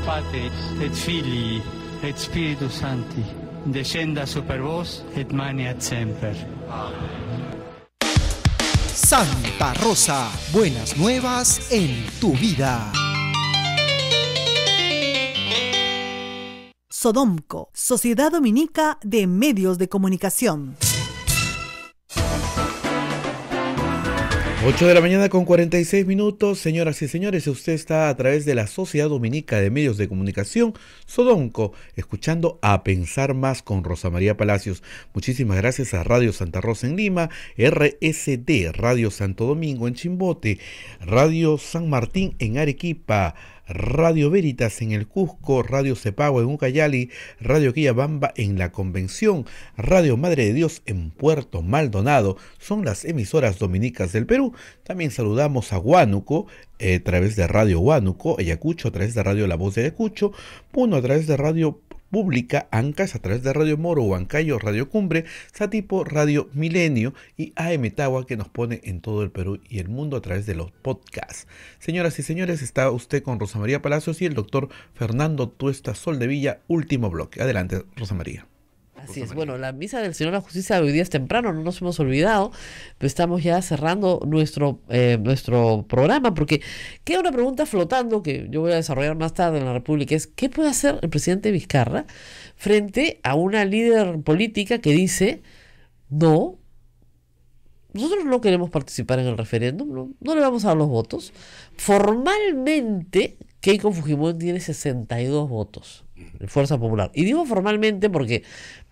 Patris et Filii et Spiritus Sancti, descenda super vos et maneat semper. Santa Rosa, buenas nuevas en tu vida. Sodomco, Sociedad Dominica de Medios de Comunicación. 8 de la mañana con 46 minutos. Señoras y señores, usted está a través de la Sociedad Dominica de Medios de Comunicación, Sodomco, escuchando A Pensar Más con Rosa María Palacios. Muchísimas gracias a Radio Santa Rosa en Lima, RSD, Radio Santo Domingo en Chimbote, Radio San Martín en Arequipa, Radio Veritas en el Cusco, Radio Cepagua en Ucayali, Radio Quillabamba en La Convención, Radio Madre de Dios en Puerto Maldonado. Son las emisoras dominicas del Perú. También saludamos a Huánuco a través de Radio Huánuco, Ayacucho a través de Radio La Voz de Ayacucho, Puno a través de Radio Pública, Ancas a través de Radio Moro, Huancayo, Radio Cumbre, Satipo, Radio Milenio y AM Tagua, que nos pone en todo el Perú y el mundo a través de los podcasts. Señoras y señores, está usted con Rosa María Palacios y el doctor Fernando Tuesta Soldevilla, último bloque. Adelante, Rosa María. Así es, bueno, la misa del Señor de la Justicia de hoy día es temprano, no nos hemos olvidado, pero estamos ya cerrando nuestro programa, porque queda una pregunta flotando que yo voy a desarrollar más tarde en la República, es ¿qué puede hacer el presidente Vizcarra frente a una líder política que dice, no, nosotros no queremos participar en el referéndum, no le vamos a dar los votos? Formalmente, Keiko Fujimori tiene 62 votos de Fuerza Popular, y digo formalmente porque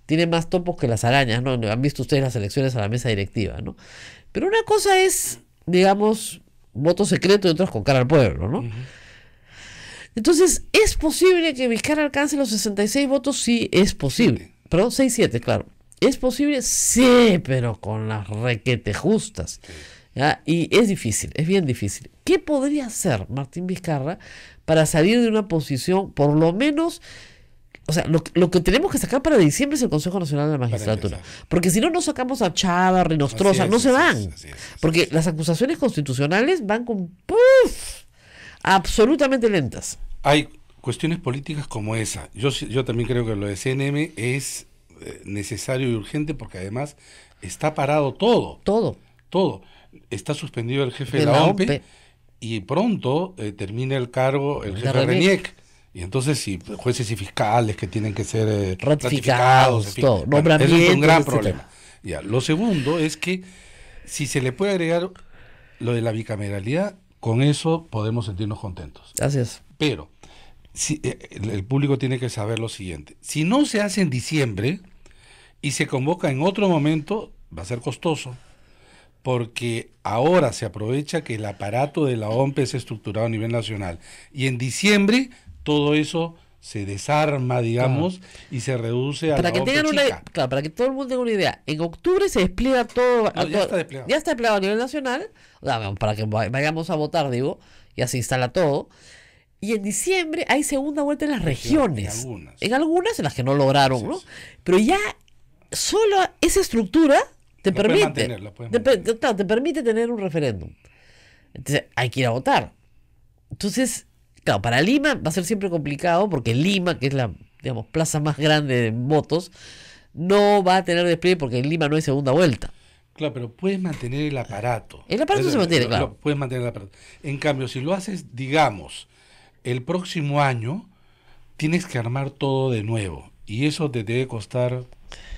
tiene más topos que las arañas, ¿no? Han visto ustedes las elecciones a la mesa directiva, ¿no? Pero una cosa es, digamos, voto secreto y otras con cara al pueblo, ¿no? Entonces, ¿es posible que Vizcarra alcance los 66 votos? Sí, es posible. Perdón, 6-7, claro. ¿Es posible? Sí, pero con las requete justas. ¿Ya? Y es difícil, es bien difícil. ¿Qué podría hacer Martín Vizcarra para salir de una posición, por lo menos? O sea, lo que tenemos que sacar para diciembre es el Consejo Nacional de la Magistratura. Porque si no, nos sacamos a Chávez, Rinostroza, no se van. Porque las acusaciones constitucionales van con absolutamente lentas. Hay cuestiones políticas como esa. Yo también creo que lo de CNM es necesario y urgente porque además está parado todo. Todo. Está suspendido el jefe de la OMPE y pronto termina el cargo el jefe de RENIEC. Y entonces sí, jueces y fiscales que tienen que ser ratificados, en fin. Todo, bueno, eso es un gran problema. Ya, lo segundo es que si se le puede agregar lo de la bicameralidad, con eso podemos sentirnos contentos. Gracias. Pero si, el público tiene que saber lo siguiente: si no se hace en diciembre y se convoca en otro momento, va a ser costoso. Porque ahora se aprovecha que el aparato de la OMPE es estructurado a nivel nacional y en diciembre todo eso se desarma, digamos, y se reduce a para la que OMPE tengan chica. Claro, para que todo el mundo tenga una idea, en octubre se despliega todo, ya está desplegado. Ya está desplegado a nivel nacional, para que vayamos a votar, digo, ya se instala todo. Y en diciembre hay segunda vuelta en las regiones. En algunas en las que no lograron, ¿no? Pero ya solo esa estructura te permite, te permite tener un referéndum. Entonces hay que ir a votar. Entonces, claro, para Lima va a ser siempre complicado porque Lima, que es la, digamos, plaza más grande de votos, no va a tener despliegue porque en Lima no hay segunda vuelta. Claro, pero puedes mantener el aparato. El aparato se mantiene, claro. Puedes mantener el aparato. En cambio, si lo haces, digamos, el próximo año, tienes que armar todo de nuevo. Y eso te debe costar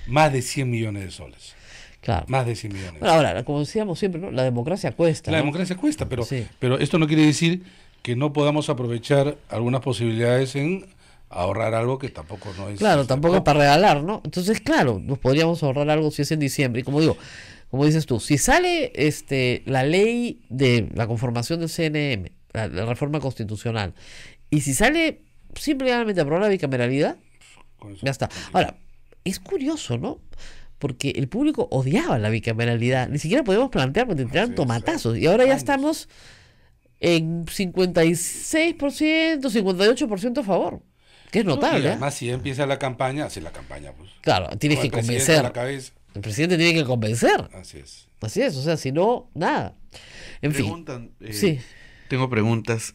más de 100 millones de soles. Claro. Más de 100 millones. Bueno, ahora, como decíamos siempre, ¿no? La democracia cuesta. La democracia cuesta, pero esto no quiere decir que no podamos aprovechar algunas posibilidades en ahorrar algo que tampoco no es... Claro, tampoco es para regalar, ¿no? Entonces, claro, nos podríamos ahorrar algo si es en diciembre. Y como digo, como dices tú, si sale la ley de la conformación del CNM, la reforma constitucional, y si sale simplemente aprobar la bicameralidad, ya está. Ahora, es curioso, ¿no? Porque el público odiaba la bicameralidad, ni siquiera podíamos plantear porque te tiraban tomatazos, y ahora ya estamos en 56%, 58% a favor, que es notable. Y además, si empieza la campaña, hace la campaña, pues. Claro, tienes que convencer. El presidente tiene que convencer. Así es. Así es, o sea, si no, nada. En fin. Sí. Tengo preguntas.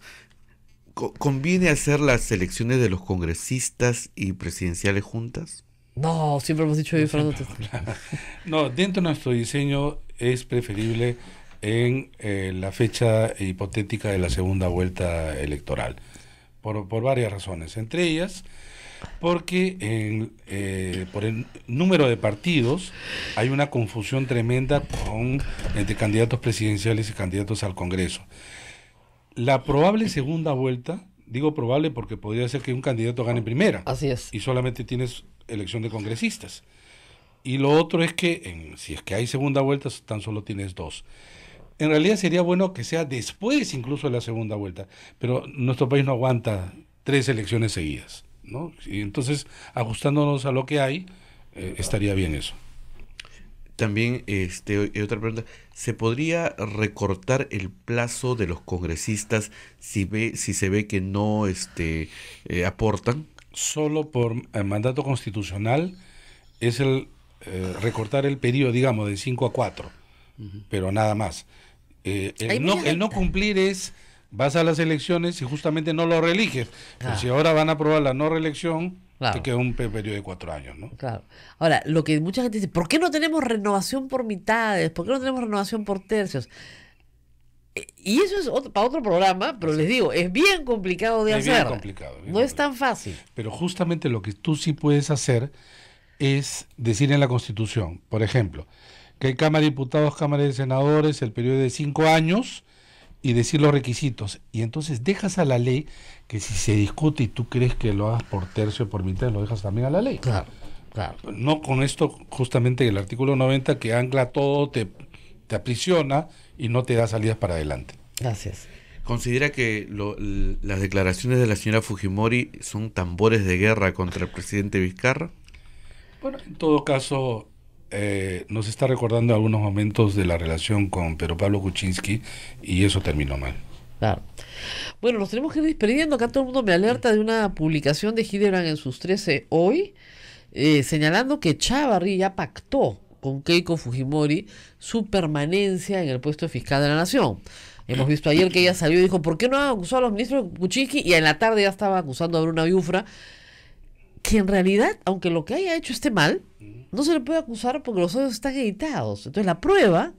¿Conviene hacer las elecciones de los congresistas y presidenciales juntas? No, siempre hemos dicho diferente. No, dentro de nuestro diseño es preferible en la fecha hipotética de la segunda vuelta electoral, por varias razones, entre ellas porque por el número de partidos hay una confusión tremenda entre candidatos presidenciales y candidatos al Congreso. La probable segunda vuelta, digo probable porque podría ser que un candidato gane primera. Así es. Y solamente tienes elección de congresistas. Y lo otro es que, si es que hay segunda vuelta, tan solo tienes 2. En realidad sería bueno que sea después incluso de la segunda vuelta, pero nuestro país no aguanta 3 elecciones seguidas, ¿no? Y entonces, ajustándonos a lo que hay, estaría bien eso. También, otra pregunta, ¿se podría recortar el plazo de los congresistas si se ve que no aportan? Solo por mandato constitucional es recortar el periodo, digamos, de 5 a 4, pero nada más. El no cumplir es, vas a las elecciones y justamente no lo reeliges. Pero si ahora van a aprobar la no reelección, te queda un periodo de 4 años, ¿no? Claro. Ahora, lo que mucha gente dice, ¿por qué no tenemos renovación por mitades? ¿Por qué no tenemos renovación por tercios? Y eso es para otro programa, pero les digo, es bien complicado de hacer. No es tan fácil. Pero justamente lo que tú sí puedes hacer es decir en la Constitución, por ejemplo, que hay Cámara de Diputados, Cámara de Senadores, el periodo de 5 años, y decir los requisitos. Y entonces dejas a la ley que si se discute y tú crees que lo hagas por tercio o por mitad, lo dejas también a la ley. Claro, claro. No con esto, justamente el artículo 90 que ancla todo, te aprisiona y no te da salidas para adelante. Gracias. ¿Considera que las declaraciones de la señora Fujimori son tambores de guerra contra el presidente Vizcarra? Bueno, en todo caso, nos está recordando algunos momentos de la relación con Pedro Pablo Kuczynski y eso terminó mal. Claro. Bueno, nos tenemos que ir despidiendo. Acá todo el mundo me alerta de una publicación de Hildebrand en sus 13 hoy, señalando que Chávarri ya pactó con Keiko Fujimori su permanencia en el puesto de fiscal de la Nación. Hemos visto ayer que ella salió y dijo, ¿por qué no han acusado a los ministros de Kuczynski? Y en la tarde ya estaba acusando a Bruna Biufra, que en realidad, aunque lo que haya hecho esté mal, no se le puede acusar porque los audios están editados. Entonces la prueba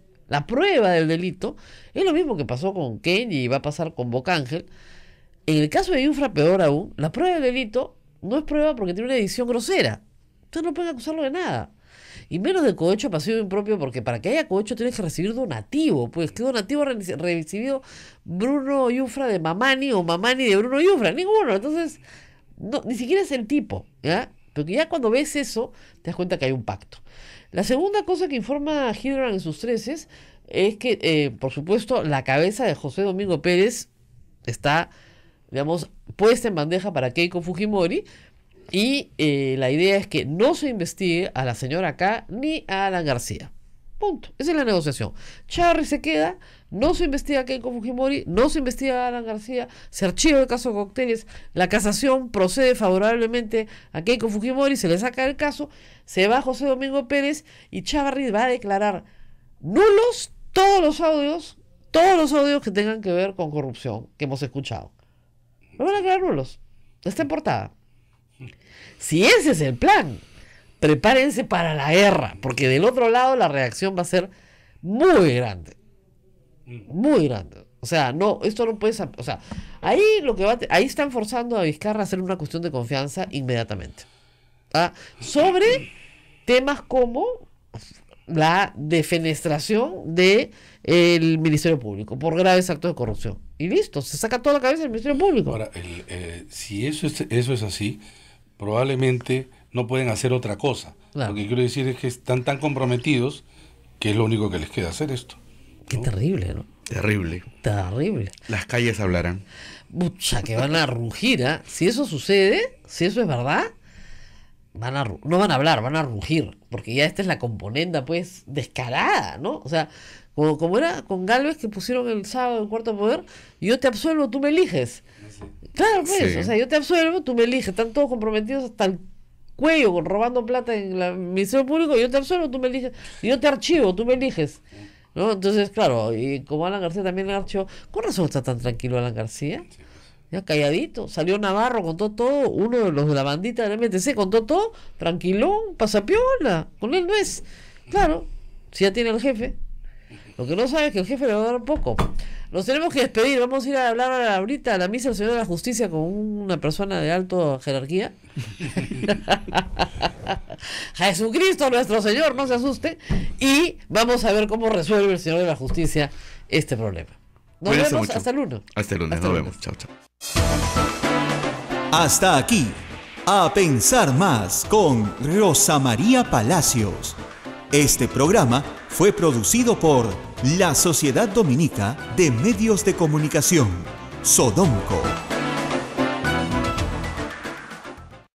del delito es lo mismo que pasó con Kenji y va a pasar con Bocángel. En el caso de Biufra, peor aún, la prueba del delito no es prueba porque tiene una edición grosera. Entonces no pueden acusarlo de nada. Y menos de cohecho pasivo impropio, porque para que haya cohecho tienes que recibir donativo. Pues, ¿qué donativo ha recibido Bruno Biufra de Mamani o Mamani de Bruno Biufra? Ninguno. Entonces, no, ni siquiera es el tipo, ¿ya? Porque ya cuando ves eso, te das cuenta que hay un pacto. La segunda cosa que informa Hildebrand en sus 13 es que, por supuesto, la cabeza de José Domingo Pérez está, digamos, puesta en bandeja para Keiko Fujimori. Y la idea es que no se investigue a la señora K ni a Alan García. Punto. Esa es la negociación. Chávarri se queda, no se investiga a Keiko Fujimori, no se investiga a Alan García, se archiva el caso Cócteles, la casación procede favorablemente a Keiko Fujimori, se le saca el caso, se va José Domingo Pérez y Chávarri va a declarar nulos todos los audios que tengan que ver con corrupción que hemos escuchado. Lo van a declarar nulos. Está en portada. Si ese es el plan, prepárense para la guerra, porque del otro lado la reacción va a ser muy grande. Muy grande. O sea, no, esto no puede ser. O sea, ahí ahí están forzando a Vizcarra a hacer una cuestión de confianza inmediatamente. Sobre temas como la defenestración del Ministerio Público por graves actos de corrupción. Y listo, se saca toda la cabeza del Ministerio Público. Ahora, si eso es así, probablemente no pueden hacer otra cosa. Claro. Lo que quiero decir es que están tan comprometidos que es lo único que les queda hacer esto. Qué terrible, ¿no? Terrible. Terrible. Las calles hablarán. Mucha que van a rugir, ¿eh? Si eso sucede, si eso es verdad, no van a hablar, van a rugir, porque ya esta es la componenda, pues, descarada, ¿no? O sea, como era con Gálvez, que pusieron el sábado el cuarto poder, yo te absuelvo, tú me eliges. Claro, pues, o sea, yo te absuelvo, tú me eliges. Están todos comprometidos hasta el cuello robando plata en el Ministerio Público, yo te absuelvo, tú me eliges. Yo te archivo, tú me eliges, ¿no? Entonces, claro, y como Alan García también le archivó, con razón está tan tranquilo Alan García. Ya calladito, salió Navarro, contó todo, uno de los de la bandita del MTC contó todo, tranquilón, pasapiola, con él no es. Claro, si ya tiene el jefe. Lo que no sabe es que el jefe le va a dar poco. Nos tenemos que despedir, vamos a ir a hablar ahorita a la misa del Señor de la Justicia con una persona de alta jerarquía. Jesucristo nuestro Señor, no se asuste. Y vamos a ver cómo resuelve el Señor de la Justicia este problema. Nos Cuídense vemos mucho. hasta el lunes. Hasta el lunes, Hasta nos el vemos. Chao, chao. Hasta aquí, A Pensar Más con Rosa María Palacios. Este programa fue producido por la Sociedad Dominica de Medios de Comunicación, Sodomco.